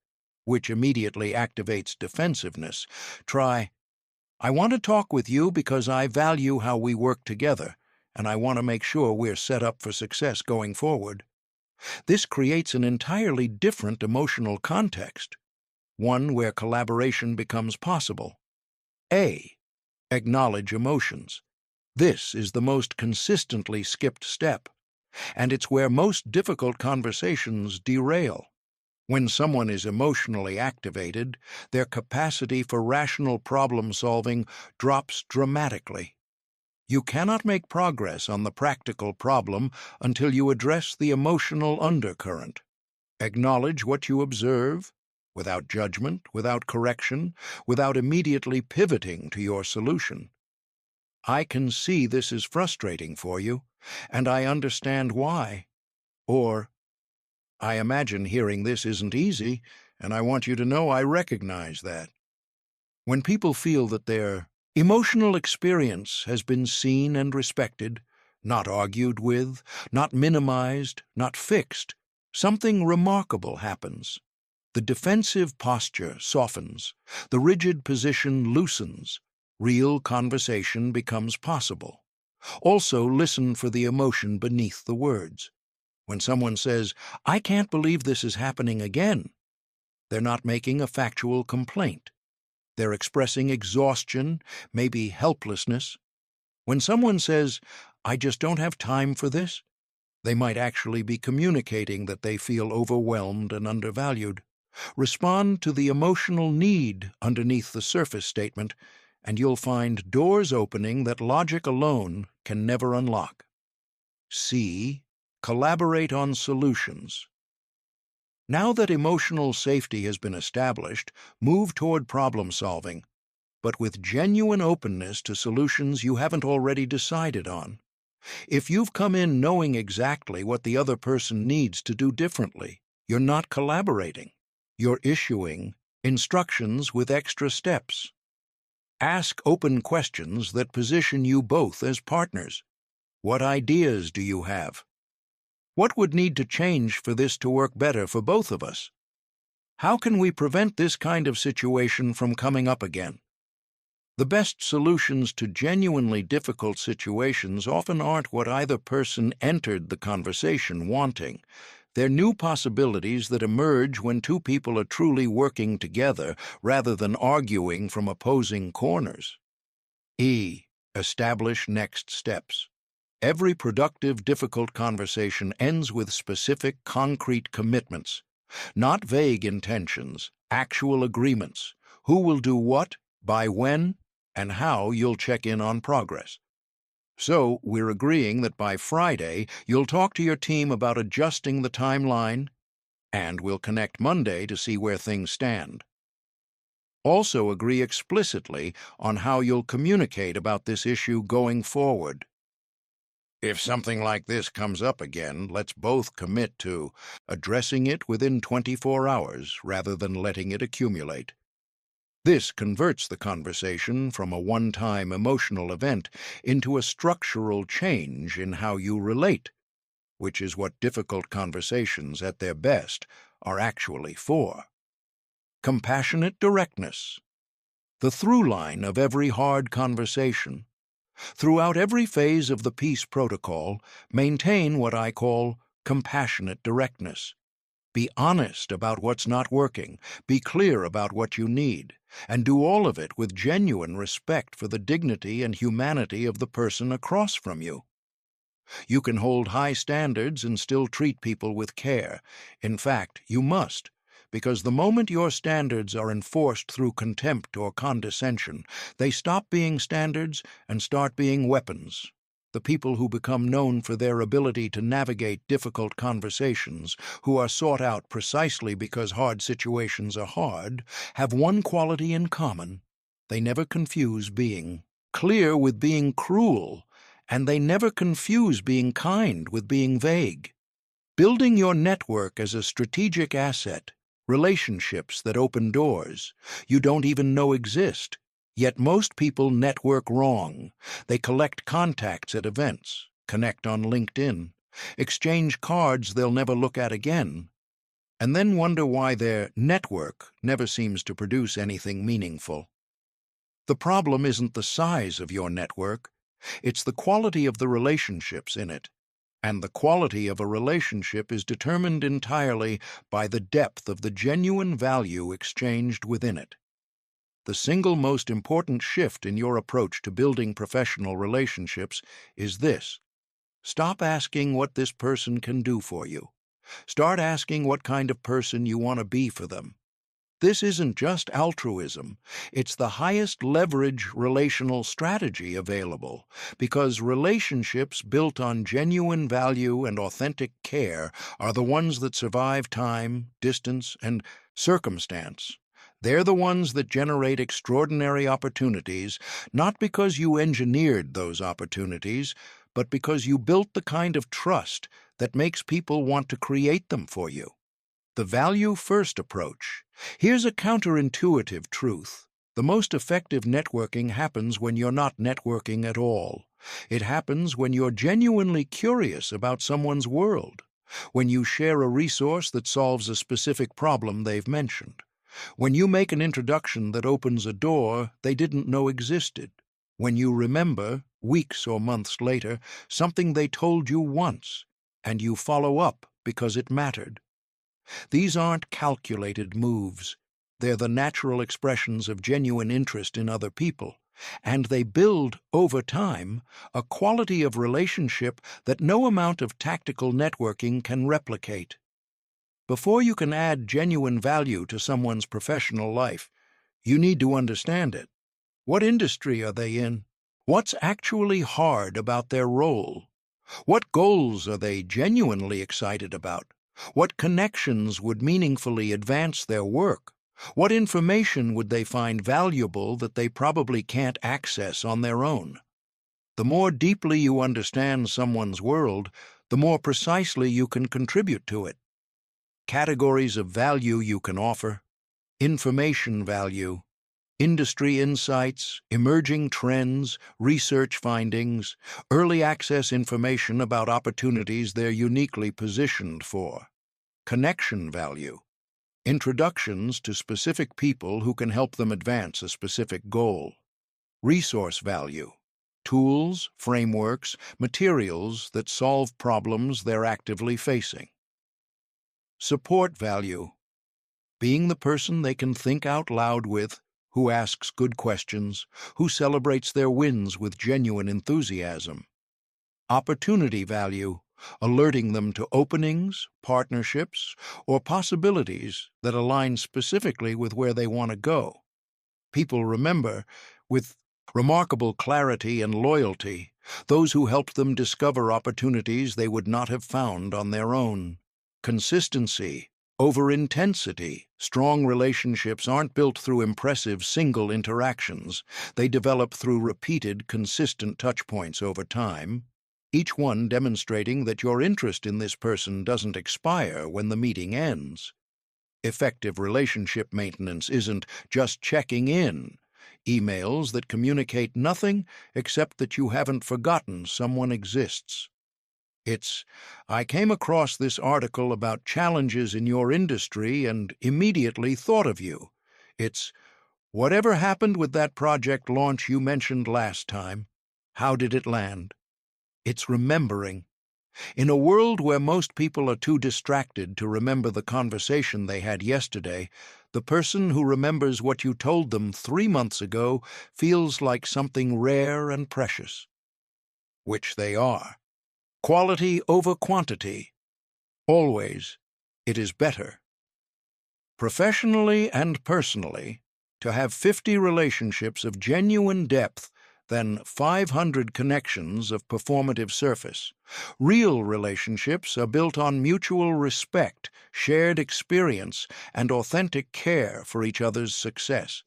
which immediately activates defensiveness. Try, "I want to talk with you because I value how we work together, and I want to make sure we're set up for success going forward." This creates an entirely different emotional context, one where collaboration becomes possible. Acknowledge emotions. This is the most consistently skipped step, and it's where most difficult conversations derail. When someone is emotionally activated, their capacity for rational problem-solving drops dramatically. You cannot make progress on the practical problem until you address the emotional undercurrent. Acknowledge what you observe, without judgment, without correction, without immediately pivoting to your solution. "I can see this is frustrating for you, and I understand why." Or, "I imagine hearing this isn't easy, and I want you to know I recognize that." When people feel that their emotional experience has been seen and respected, not argued with, not minimized, not fixed, something remarkable happens. The defensive posture softens, the rigid position loosens, real conversation becomes possible. Also, listen for the emotion beneath the words. When someone says, "I can't believe this is happening again," they're not making a factual complaint. They're expressing exhaustion, maybe helplessness. When someone says, "I just don't have time for this," they might actually be communicating that they feel overwhelmed and undervalued. Respond to the emotional need underneath the surface statement, and you'll find doors opening that logic alone can never unlock. Collaborate on solutions. Now that emotional safety has been established, move toward problem solving, but with genuine openness to solutions you haven't already decided on. If you've come in knowing exactly what the other person needs to do differently, you're not collaborating. You're issuing instructions with extra steps. Ask open questions that position you both as partners. What ideas do you have? What would need to change for this to work better for both of us? How can we prevent this kind of situation from coming up again? The best solutions to genuinely difficult situations often aren't what either person entered the conversation wanting. They're new possibilities that emerge when two people are truly working together rather than arguing from opposing corners. Establish next steps. Every productive, difficult conversation ends with specific, concrete commitments. Not vague intentions, actual agreements. Who will do what, by when, and how you'll check in on progress. So, we're agreeing that by Friday, you'll talk to your team about adjusting the timeline, and we'll connect Monday to see where things stand. Also agree explicitly on how you'll communicate about this issue going forward. If something like this comes up again, let's both commit to addressing it within 24 hours rather than letting it accumulate. This converts the conversation from a one-time emotional event into a structural change in how you relate, which is what difficult conversations at their best are actually for. Compassionate directness. The through line of every hard conversation. Throughout every phase of the peace protocol, maintain what I call compassionate directness. Be honest about what's not working, be clear about what you need, and do all of it with genuine respect for the dignity and humanity of the person across from you. You can hold high standards and still treat people with care. In fact, you must, because the moment your standards are enforced through contempt or condescension, they stop being standards and start being weapons. The people who become known for their ability to navigate difficult conversations, who are sought out precisely because hard situations are hard, have one quality in common. They never confuse being clear with being cruel, and they never confuse being kind with being vague. Building your network as a strategic asset, relationships that open doors you don't even know exist. Yet most people network wrong. They collect contacts at events, connect on LinkedIn, exchange cards they'll never look at again, and then wonder why their network never seems to produce anything meaningful. The problem isn't the size of your network, it's the quality of the relationships in it. And the quality of a relationship is determined entirely by the depth of the genuine value exchanged within it. The single most important shift in your approach to building professional relationships is this: stop asking what this person can do for you. Start asking what kind of person you want to be for them. This isn't just altruism, it's the highest leverage relational strategy available, because relationships built on genuine value and authentic care are the ones that survive time, distance, and circumstance. They're the ones that generate extraordinary opportunities, not because you engineered those opportunities, but because you built the kind of trust that makes people want to create them for you. The value-first approach. Here's a counterintuitive truth. The most effective networking happens when you're not networking at all. It happens when you're genuinely curious about someone's world, when you share a resource that solves a specific problem they've mentioned, when you make an introduction that opens a door they didn't know existed, when you remember, weeks or months later, something they told you once, and you follow up because it mattered. These aren't calculated moves. They're the natural expressions of genuine interest in other people, and they build, over time, a quality of relationship that no amount of tactical networking can replicate. Before you can add genuine value to someone's professional life, you need to understand it. What industry are they in? What's actually hard about their role? What goals are they genuinely excited about? What connections would meaningfully advance their work? What information would they find valuable that they probably can't access on their own? The more deeply you understand someone's world, the more precisely you can contribute to it. Categories of value you can offer: information value, industry insights, emerging trends, research findings, early access information about opportunities they're uniquely positioned for. Connection value, introductions to specific people who can help them advance a specific goal. Resource value, tools, frameworks, materials that solve problems they're actively facing. Support value, being the person they can think out loud with, who asks good questions, who celebrates their wins with genuine enthusiasm. Opportunity value, alerting them to openings, partnerships, or possibilities that align specifically with where they want to go. People remember, with remarkable clarity and loyalty, those who helped them discover opportunities they would not have found on their own. Consistency over intensity. Strong relationships aren't built through impressive single interactions. They develop through repeated, consistent touchpoints over time, each one demonstrating that your interest in this person doesn't expire when the meeting ends. Effective relationship maintenance isn't just checking in, emails that communicate nothing except that you haven't forgotten someone exists. It's, I came across this article about challenges in your industry and immediately thought of you. It's, whatever happened with that project launch you mentioned last time? How did it land? It's remembering. In a world where most people are too distracted to remember the conversation they had yesterday, the person who remembers what you told them 3 months ago feels like something rare and precious. Which they are. Quality over quantity. Always, it is better. Professionally and personally, to have 50 relationships of genuine depth than 500 connections of performative surface. Real relationships are built on mutual respect, shared experience, and authentic care for each other's success.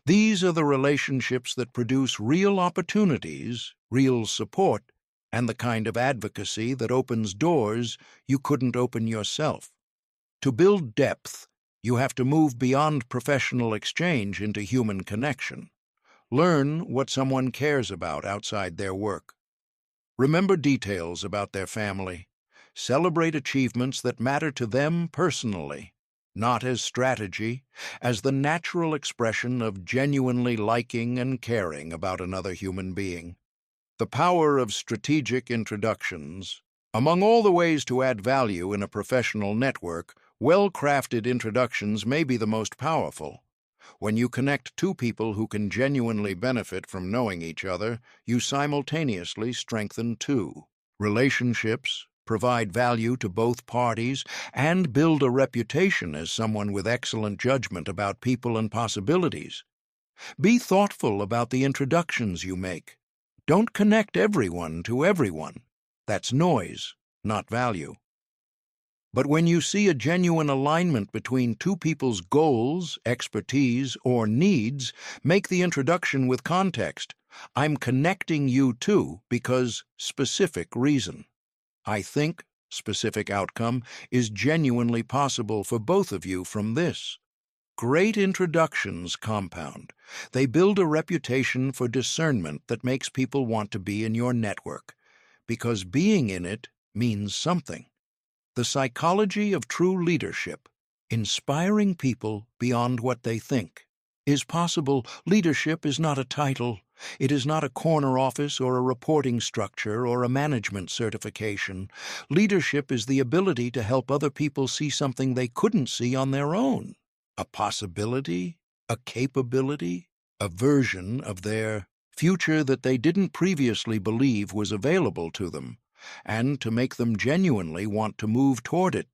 These are the relationships that produce real opportunities, real support, and the kind of advocacy that opens doors you couldn't open yourself. To build depth, you have to move beyond professional exchange into human connection. Learn what someone cares about outside their work. Remember details about their family. Celebrate achievements that matter to them personally, not as strategy, as the natural expression of genuinely liking and caring about another human being. The power of strategic introductions. Among all the ways to add value in a professional network, well-crafted introductions may be the most powerful. When you connect two people who can genuinely benefit from knowing each other, you simultaneously strengthen two. Relationships provide value to both parties and build a reputation as someone with excellent judgment about people and possibilities. Be thoughtful about the introductions you make. Don't connect everyone to everyone. That's noise, not value. But when you see a genuine alignment between two people's goals, expertise, or needs, make the introduction with context. I'm connecting you to because specific reason. I think specific outcome is genuinely possible for both of you from this. Great introductions compound. They build a reputation for discernment that makes people want to be in your network, because being in it means something. The psychology of true leadership, inspiring people beyond what they think, is possible. Leadership is not a title. It is not a corner office or a reporting structure or a management certification. Leadership is the ability to help other people see something they couldn't see on their own. A possibility, a capability, a version of their future that they didn't previously believe was available to them, and to make them genuinely want to move toward it.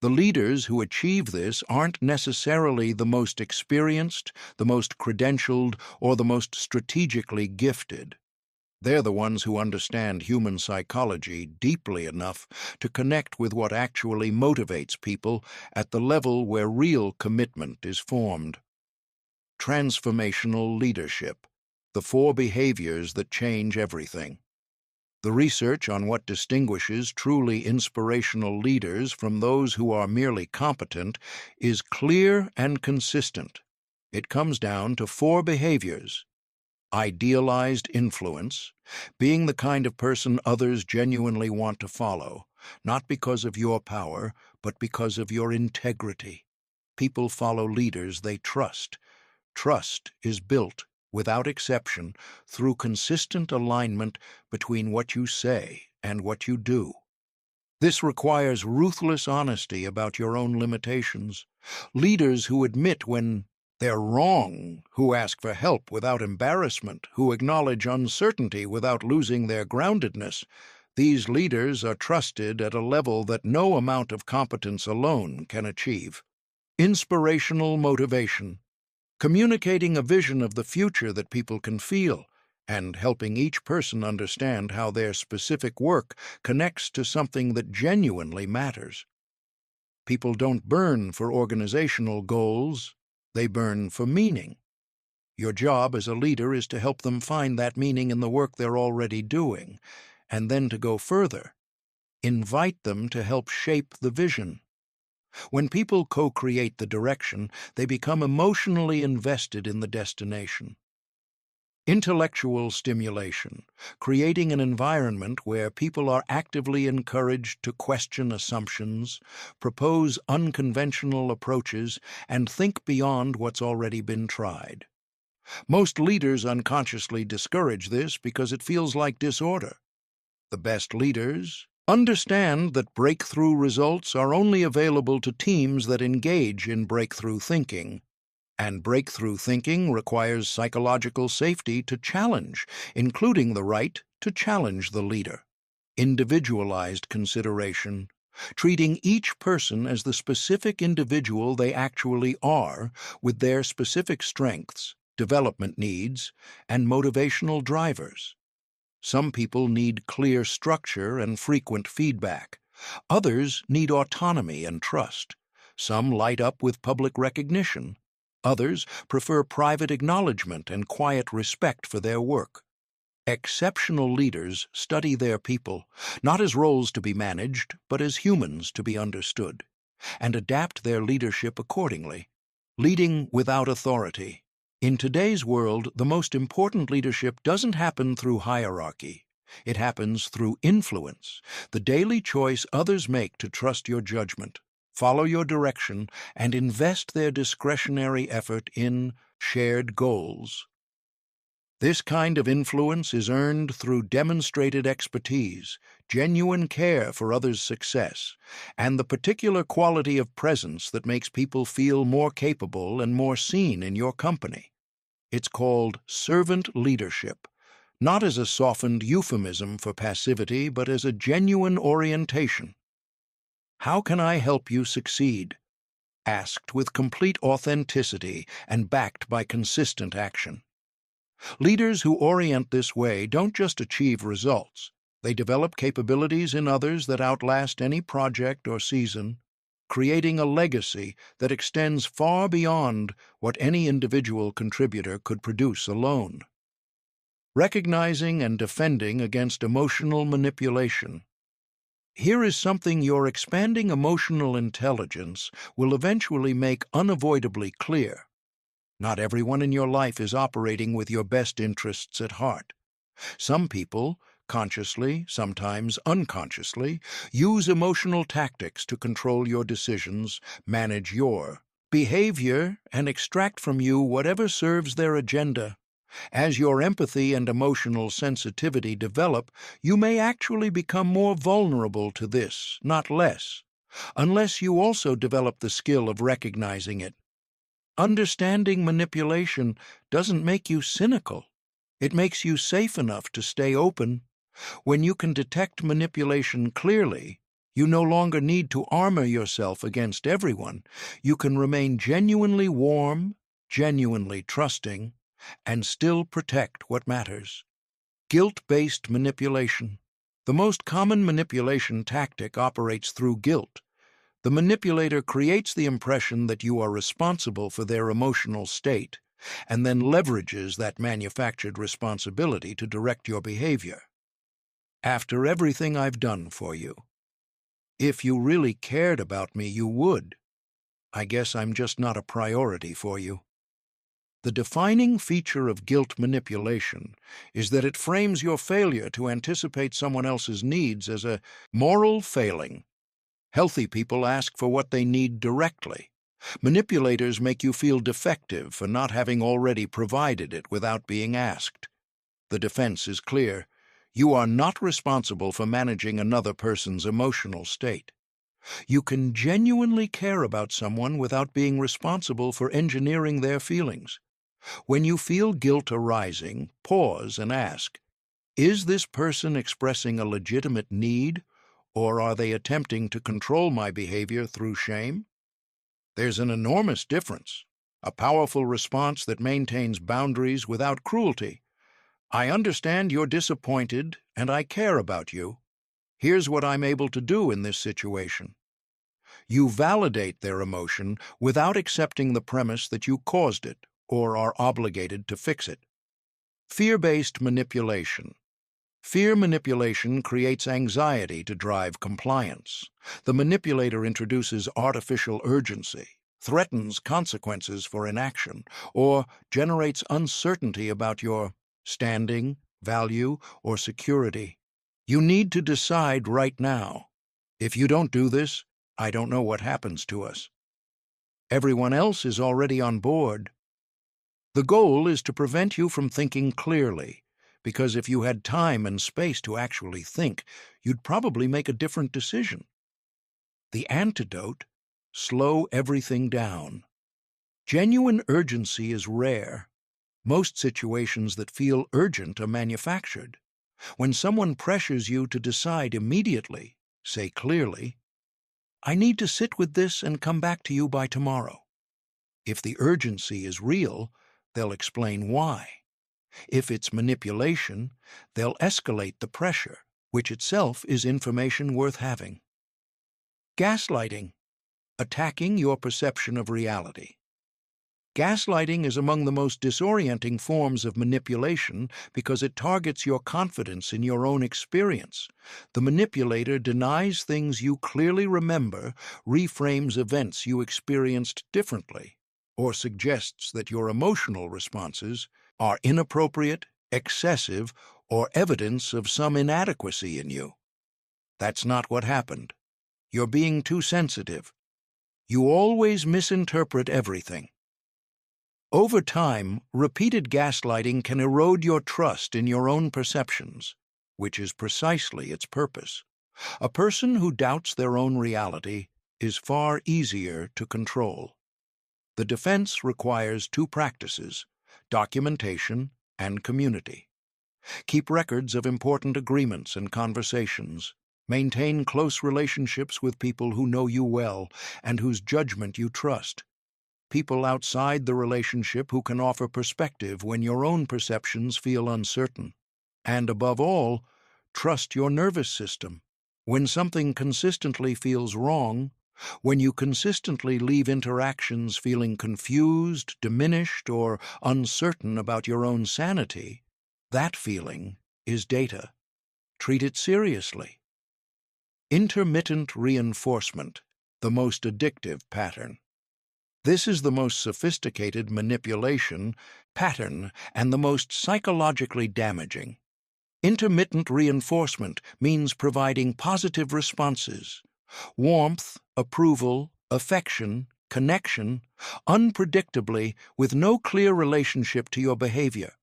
The leaders who achieve this aren't necessarily the most experienced, the most credentialed, or the most strategically gifted. They're the ones who understand human psychology deeply enough to connect with what actually motivates people at the level where real commitment is formed. Transformational leadership, the 4 behaviors that change everything. The research on what distinguishes truly inspirational leaders from those who are merely competent is clear and consistent. It comes down to 4 behaviors. Idealized influence, being the kind of person others genuinely want to follow, not because of your power, but because of your integrity. People follow leaders they trust. Trust is built, without exception, through consistent alignment between what you say and what you do. This requires ruthless honesty about your own limitations. Leaders who admit when they're wrong, who ask for help without embarrassment, who acknowledge uncertainty without losing their groundedness. These leaders are trusted at a level that no amount of competence alone can achieve. Inspirational motivation, communicating a vision of the future that people can feel, and helping each person understand how their specific work connects to something that genuinely matters. People don't burn for organizational goals. They burn for meaning. Your job as a leader is to help them find that meaning in the work they're already doing, and then to go further. Invite them to help shape the vision. When people co-create the direction, they become emotionally invested in the destination. Intellectual stimulation, creating an environment where people are actively encouraged to question assumptions, propose unconventional approaches, and think beyond what's already been tried. Most leaders unconsciously discourage this because it feels like disorder. The best leaders understand that breakthrough results are only available to teams that engage in breakthrough thinking. And breakthrough thinking requires psychological safety to challenge, including the right to challenge the leader. Individualized consideration, treating each person as the specific individual they actually are, with their specific strengths, development needs, and motivational drivers. Some people need clear structure and frequent feedback. Others need autonomy and trust. Some light up with public recognition. Others prefer private acknowledgement and quiet respect for their work. Exceptional leaders study their people, not as roles to be managed, but as humans to be understood, and adapt their leadership accordingly. Leading without authority. In today's world, the most important leadership doesn't happen through hierarchy. It happens through influence, the daily choice others make to trust your judgment, follow your direction, and invest their discretionary effort in shared goals. This kind of influence is earned through demonstrated expertise, genuine care for others' success, and the particular quality of presence that makes people feel more capable and more seen in your company. It's called servant leadership, not as a softened euphemism for passivity, but as a genuine orientation. How can I help you succeed? Asked with complete authenticity and backed by consistent action. Leaders who orient this way don't just achieve results. They develop capabilities in others that outlast any project or season, creating a legacy that extends far beyond what any individual contributor could produce alone. Recognizing and defending against emotional manipulation. Here is something your expanding emotional intelligence will eventually make unavoidably clear. Not everyone in your life is operating with your best interests at heart. Some people, consciously, sometimes unconsciously, use emotional tactics to control your decisions, manage your behavior, and extract from you whatever serves their agenda. As your empathy and emotional sensitivity develop, you may actually become more vulnerable to this, not less, unless you also develop the skill of recognizing it. Understanding manipulation doesn't make you cynical. It makes you safe enough to stay open. When you can detect manipulation clearly, you no longer need to armor yourself against everyone. You can remain genuinely warm, genuinely trusting, and still protect what matters. Guilt-based manipulation. The most common manipulation tactic operates through guilt. The manipulator creates the impression that you are responsible for their emotional state, and then leverages that manufactured responsibility to direct your behavior. After everything I've done for you. If you really cared about me, you would. I guess I'm just not a priority for you. The defining feature of guilt manipulation is that it frames your failure to anticipate someone else's needs as a moral failing. Healthy people ask for what they need directly. Manipulators make you feel defective for not having already provided it without being asked. The defense is clear. You are not responsible for managing another person's emotional state. You can genuinely care about someone without being responsible for engineering their feelings. When you feel guilt arising, pause and ask, is this person expressing a legitimate need, or are they attempting to control my behavior through shame? There's an enormous difference, a powerful response that maintains boundaries without cruelty. I understand you're disappointed, and I care about you. Here's what I'm able to do in this situation. You validate their emotion without accepting the premise that you caused it or are obligated to fix it. Fear-based manipulation. Fear manipulation creates anxiety to drive compliance. The manipulator introduces artificial urgency, threatens consequences for inaction, or generates uncertainty about your standing, value, or security. You need to decide right now. If you don't do this, I don't know what happens to us. Everyone else is already on board. The goal is to prevent you from thinking clearly, because if you had time and space to actually think, you'd probably make a different decision. The antidote: slow everything down. Genuine urgency is rare. Most situations that feel urgent are manufactured. When someone pressures you to decide immediately, say clearly, I need to sit with this and come back to you by tomorrow. If the urgency is real, they'll explain why. If it's manipulation, they'll escalate the pressure, which itself is information worth having. Gaslighting, attacking your perception of reality. Gaslighting is among the most disorienting forms of manipulation because it targets your confidence in your own experience. The manipulator denies things you clearly remember, reframes events you experienced differently, or suggests that your emotional responses are inappropriate, excessive, or evidence of some inadequacy in you. That's not what happened. You're being too sensitive. You always misinterpret everything. Over time, repeated gaslighting can erode your trust in your own perceptions, which is precisely its purpose. A person who doubts their own reality is far easier to control. The defense requires two practices: documentation and community. Keep records of important agreements and conversations. Maintain close relationships with people who know you well and whose judgment you trust. People outside the relationship who can offer perspective when your own perceptions feel uncertain. And above all, trust your nervous system. When something consistently feels wrong, when you consistently leave interactions feeling confused, diminished, or uncertain about your own sanity, that feeling is data. Treat it seriously. Intermittent reinforcement, the most addictive pattern. This is the most sophisticated manipulation pattern and the most psychologically damaging. Intermittent reinforcement means providing positive responses: warmth, approval, affection, connection, unpredictably, with no clear relationship to your behavior.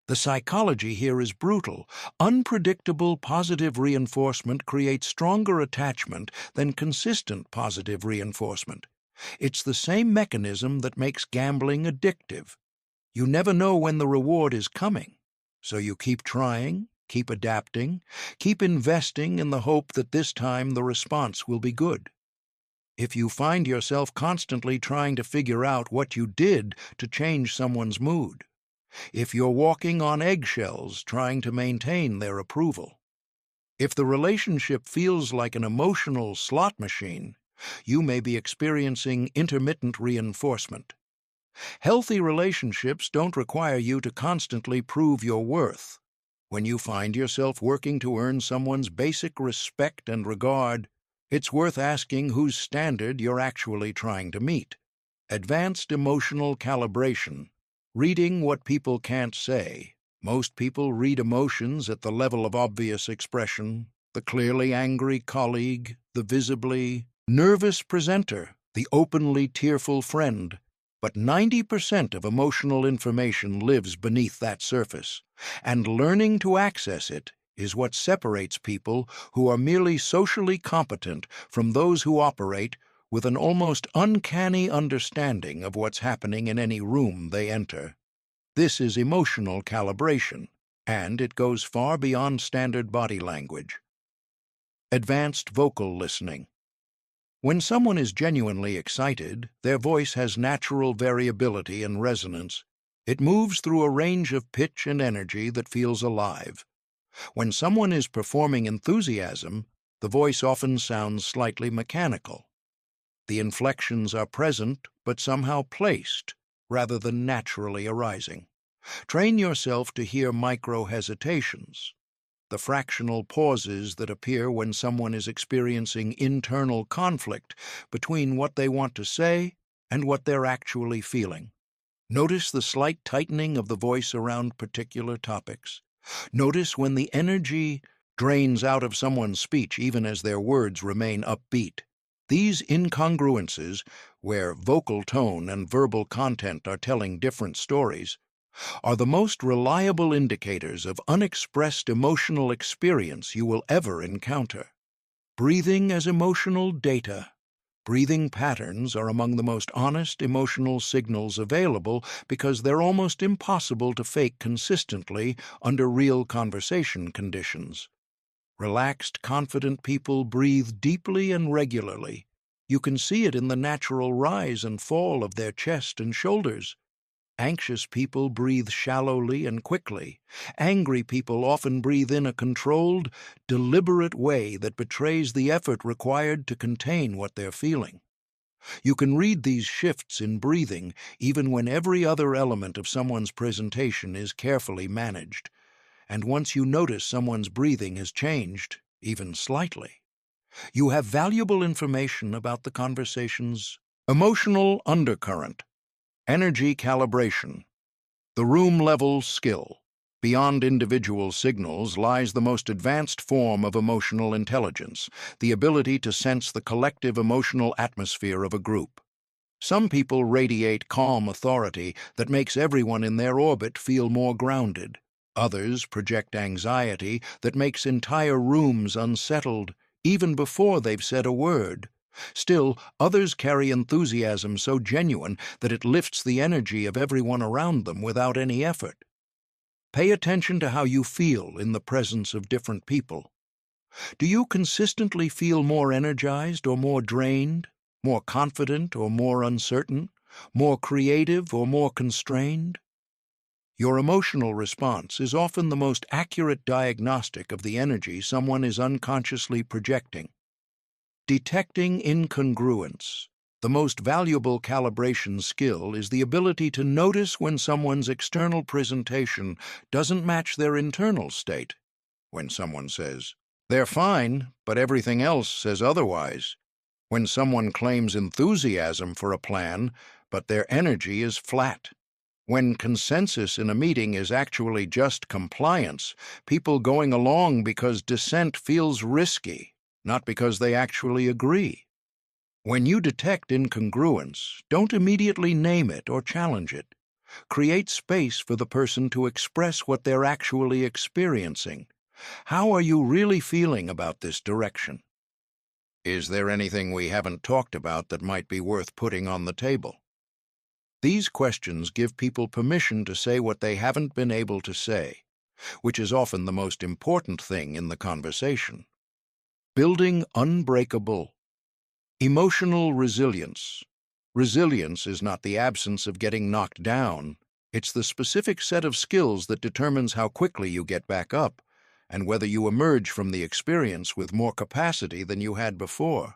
The psychology here is brutal. Unpredictable positive reinforcement creates stronger attachment than consistent positive reinforcement. It's the same mechanism that makes gambling addictive. You never know when the reward is coming, so you keep trying, keep adapting, keep investing in the hope that this time the response will be good. If you find yourself constantly trying to figure out what you did to change someone's mood, if you're walking on eggshells trying to maintain their approval, if the relationship feels like an emotional slot machine, you may be experiencing intermittent reinforcement. Healthy relationships don't require you to constantly prove your worth. When you find yourself working to earn someone's basic respect and regard, it's worth asking whose standard you're actually trying to meet. Advanced emotional calibration. Reading what people can't say. Most people read emotions at the level of obvious expression: the clearly angry colleague, the visibly nervous presenter, the openly tearful friend. But 90% of emotional information lives beneath that surface, and learning to access it is what separates people who are merely socially competent from those who operate with an almost uncanny understanding of what's happening in any room they enter. This is emotional calibration, and it goes far beyond standard body language. Advanced vocal listening. When someone is genuinely excited, their voice has natural variability and resonance. It moves through a range of pitch and energy that feels alive. When someone is performing enthusiasm, the voice often sounds slightly mechanical. The inflections are present, but somehow placed, rather than naturally arising. Train yourself to hear micro-hesitations, the fractional pauses that appear when someone is experiencing internal conflict between what they want to say and what they're actually feeling. Notice the slight tightening of the voice around particular topics. Notice when the energy drains out of someone's speech even as their words remain upbeat. These incongruences, where vocal tone and verbal content are telling different stories, are the most reliable indicators of unexpressed emotional experience you will ever encounter. Breathing as emotional data. Breathing patterns are among the most honest emotional signals available because they're almost impossible to fake consistently under real conversation conditions. Relaxed, confident people breathe deeply and regularly, You can see it in the natural rise and fall of their chest and shoulders. Anxious people breathe shallowly and quickly. Angry people often breathe in a controlled, deliberate way that betrays the effort required to contain what they're feeling. You can read these shifts in breathing even when every other element of someone's presentation is carefully managed. And once you notice someone's breathing has changed, even slightly, you have valuable information about the conversation's emotional undercurrent. Energy calibration, the room-level skill. Beyond individual signals lies the most advanced form of emotional intelligence, the ability to sense the collective emotional atmosphere of a group. Some people radiate calm authority that makes everyone in their orbit feel more grounded. Others project anxiety that makes entire rooms unsettled, even before they've said a word. Still, others carry enthusiasm so genuine that it lifts the energy of everyone around them without any effort. Pay attention to how you feel in the presence of different people. Do you consistently feel more energized or more drained, more confident or more uncertain, more creative or more constrained? Your emotional response is often the most accurate diagnostic of the energy someone is unconsciously projecting. Detecting incongruence. The most valuable calibration skill is the ability to notice when someone's external presentation doesn't match their internal state. When someone says, "They're fine, but everything else says otherwise." When someone claims enthusiasm for a plan, but their energy is flat. When consensus in a meeting is actually just compliance, people going along because dissent feels risky, not because they actually agree. When you detect incongruence, don't immediately name it or challenge it. Create space for the person to express what they're actually experiencing. How are you really feeling about this direction? Is there anything we haven't talked about that might be worth putting on the table? These questions give people permission to say what they haven't been able to say, which is often the most important thing in the conversation. Building unbreakable. Emotional resilience. Resilience is not the absence of getting knocked down. It's the specific set of skills that determines how quickly you get back up, and whether you emerge from the experience with more capacity than you had before.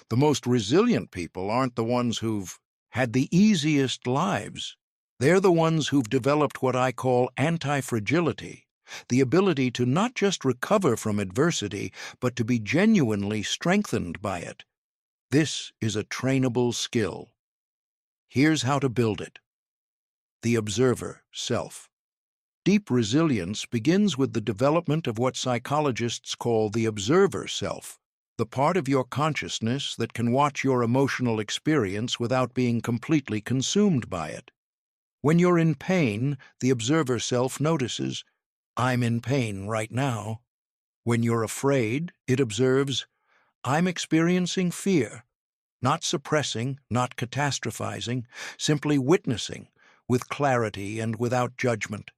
The most resilient people aren't the ones who've had the easiest lives. They're the ones who've developed what I call anti-fragility, the ability to not just recover from adversity, but to be genuinely strengthened by it. This is a trainable skill. Here's how to build it. The observer self. Deep resilience begins with the development of what psychologists call the observer self, the part of your consciousness that can watch your emotional experience without being completely consumed by it. When you're in pain, the observer self notices, "I'm in pain right now." When you're afraid, it observes, "I'm experiencing fear," not suppressing, not catastrophizing, simply witnessing, with clarity and without judgment.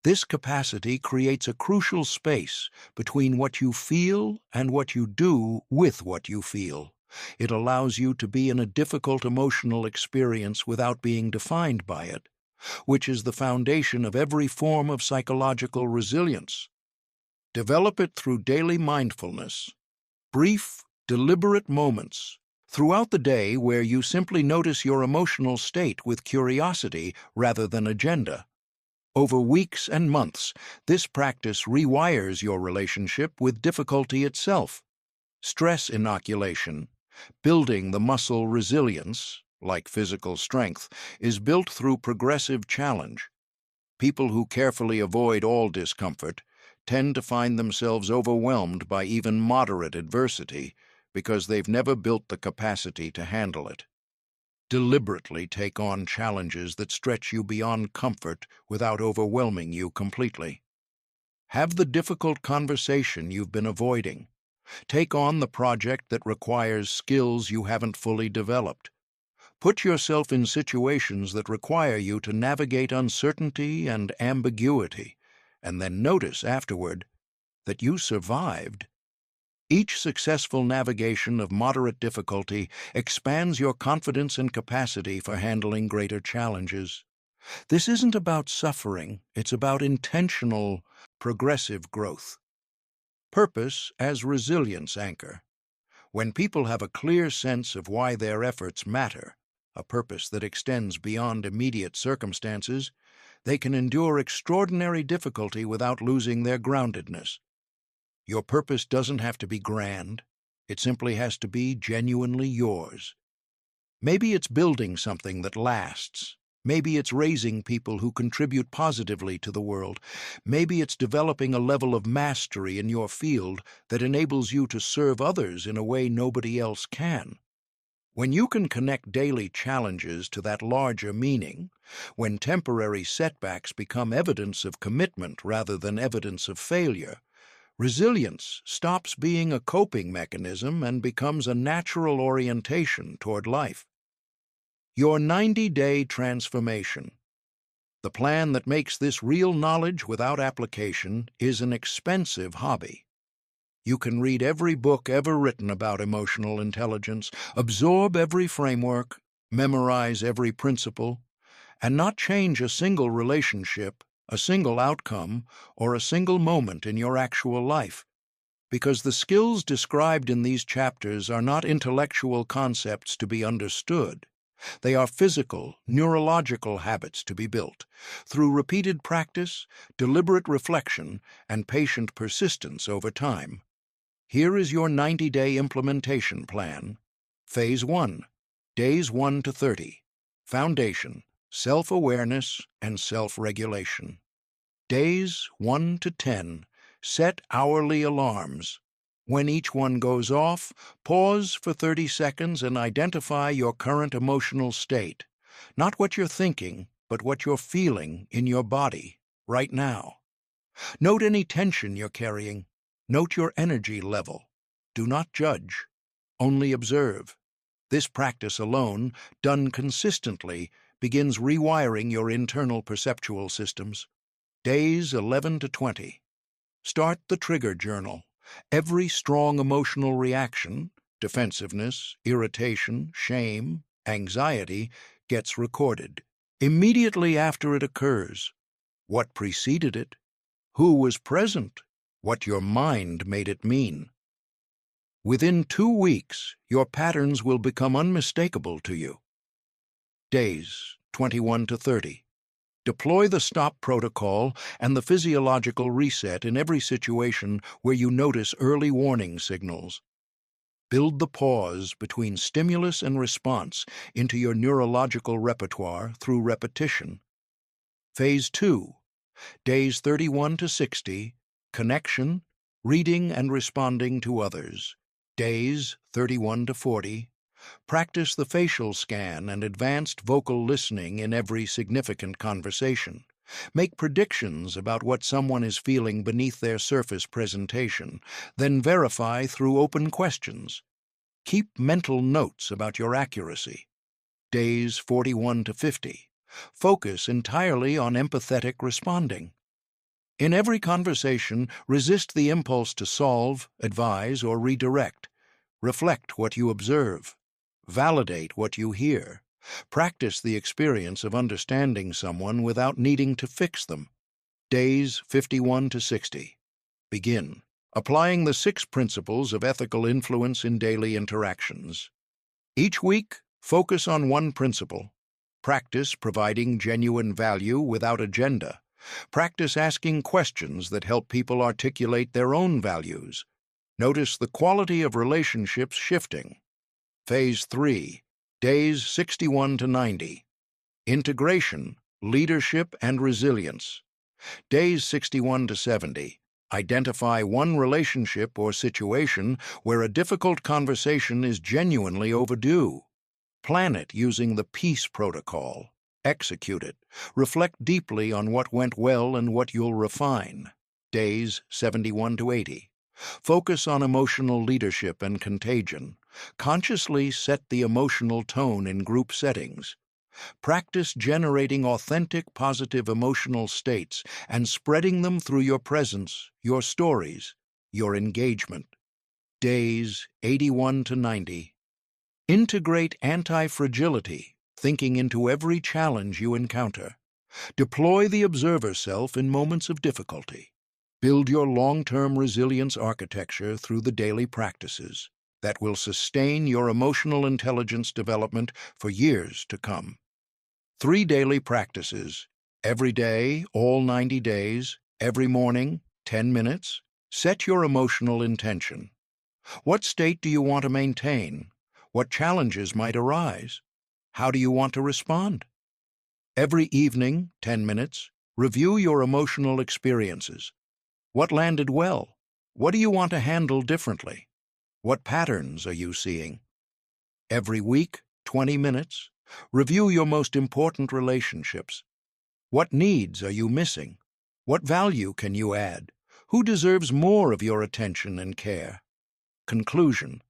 This capacity creates a crucial space between what you feel and what you do with what you feel. It allows you to be in a difficult emotional experience without being defined by it, which is the foundation of every form of psychological resilience. Develop it through daily mindfulness, brief, deliberate moments throughout the day where you simply notice your emotional state with curiosity rather than agenda. Over weeks and months, this practice rewires your relationship with difficulty itself. Stress inoculation, building the muscle resilience, like physical strength, is built through progressive challenge. People who carefully avoid all discomfort tend to find themselves overwhelmed by even moderate adversity because they've never built the capacity to handle it. Deliberately take on challenges that stretch you beyond comfort without overwhelming you completely. Have the difficult conversation you've been avoiding. Take on the project that requires skills you haven't fully developed. Put yourself in situations that require you to navigate uncertainty and ambiguity, and then notice afterward that you survived. Each successful navigation of moderate difficulty expands your confidence and capacity for handling greater challenges. This isn't about suffering, it's about intentional, progressive growth. Purpose as resilience anchor. When people have a clear sense of why their efforts matter, a purpose that extends beyond immediate circumstances, they can endure extraordinary difficulty without losing their groundedness. Your purpose doesn't have to be grand. It simply has to be genuinely yours. Maybe it's building something that lasts. Maybe it's raising people who contribute positively to the world. Maybe it's developing a level of mastery in your field that enables you to serve others in a way nobody else can. When you can connect daily challenges to that larger meaning, when temporary setbacks become evidence of commitment rather than evidence of failure, resilience stops being a coping mechanism and becomes a natural orientation toward life. Your 90-day transformation. The plan that makes this real knowledge without application is an expensive hobby. You can read every book ever written about emotional intelligence, absorb every framework, memorize every principle, and not change a single relationship, a single outcome, or a single moment in your actual life. Because the skills described in these chapters are not intellectual concepts to be understood. They are physical, neurological habits to be built through repeated practice, deliberate reflection, and patient persistence over time. Here is your 90-day implementation plan. Phase 1. Days 1 to 30. Foundation, self-awareness, and self-regulation. Days 1 to 10. Set hourly alarms. When each one goes off, pause for 30 seconds and identify your current emotional state. Not what you're thinking, but what you're feeling in your body right now. Note any tension you're carrying. Note your energy level. Do not judge. Only observe. This practice alone, done consistently, begins rewiring your internal perceptual systems. Days 11 to 20. Start the trigger journal. Every strong emotional reaction, defensiveness, irritation, shame, anxiety, gets recorded. Immediately after it occurs, what preceded it, who was present, what your mind made it mean. Within 2 weeks, your patterns will become unmistakable to you. Days 21 to 30. Deploy the stop protocol and the physiological reset in every situation where you notice early warning signals. Build the pause between stimulus and response into your neurological repertoire through repetition. Phase 2. Days 31 to 60. Connection, reading and responding to others. Days 31 to 40. Practice the facial scan and advanced vocal listening in every significant conversation. Make predictions about what someone is feeling beneath their surface presentation, then verify through open questions. Keep mental notes about your accuracy. Days 41 to 50. Focus entirely on empathetic responding. In every conversation, resist the impulse to solve, advise, or redirect. Reflect what you observe. Validate what you hear. Practice the experience of understanding someone without needing to fix them. Days 51 to 60. Begin. Applying the 6 principles of ethical influence in daily interactions. Each week, focus on one principle. Practice providing genuine value without agenda. Practice asking questions that help people articulate their own values. Notice the quality of relationships shifting. Phase 3. Days 61 to 90. Integration, leadership, and resilience. Days 61 to 70. Identify one relationship or situation where a difficult conversation is genuinely overdue. Plan it using the peace protocol. Execute it. Reflect deeply on what went well and what you'll refine. Days 71 to 80. Focus on emotional leadership and contagion. Consciously set the emotional tone in group settings. Practice generating authentic, positive emotional states and spreading them through your presence, your stories, your engagement. days 81 to 90. Integrate anti-fragility thinking into every challenge you encounter. Deploy the observer self in moments of difficulty. Build your long-term resilience architecture through the daily practices that will sustain your emotional intelligence development for years to come. 3 daily practices. Every day, all 90 days, every morning, 10 minutes. Set your emotional intention. What state do you want to maintain? What challenges might arise? How do you want to respond? Every evening, 10 minutes, review your emotional experiences. What landed well? What do you want to handle differently? What patterns are you seeing? Every week, 20 minutes, review your most important relationships. What needs are you missing? What value can you add? Who deserves more of your attention and care? Conclusion.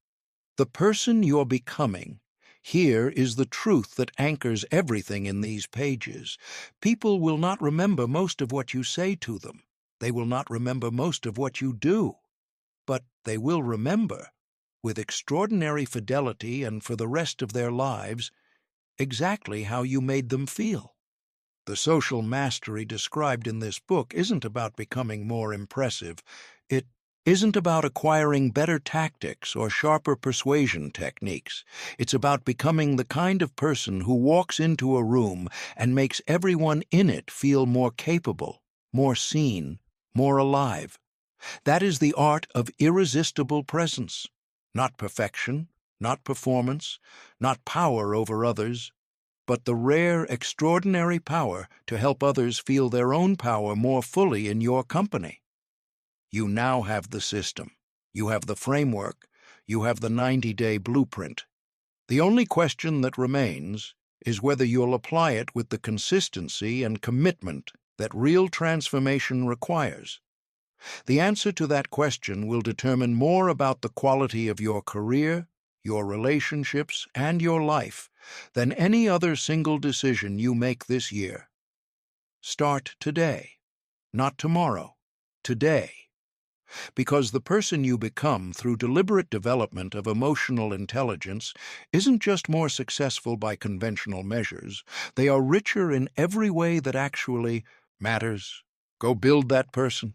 The person you're becoming. Here is the truth that anchors everything in these pages. People will not remember most of what you say to them. They will not remember most of what you do. But they will remember, with extraordinary fidelity and for the rest of their lives, exactly how you made them feel. The social mastery described in this book isn't about becoming more impressive. It isn't about acquiring better tactics or sharper persuasion techniques. It's about becoming the kind of person who walks into a room and makes everyone in it feel more capable, more seen, more alive. That is the art of irresistible presence. Not perfection, not performance, not power over others, but the rare, extraordinary power to help others feel their own power more fully in your company. You now have the system. You have the framework. You have the 90-day blueprint. The only question that remains is whether you'll apply it with the consistency and commitment that real transformation requires. The answer to that question will determine more about the quality of your career, your relationships, and your life than any other single decision you make this year. Start today, not tomorrow, today. Because the person you become through deliberate development of emotional intelligence isn't just more successful by conventional measures, they are richer in every way that actually matters. Go build that person.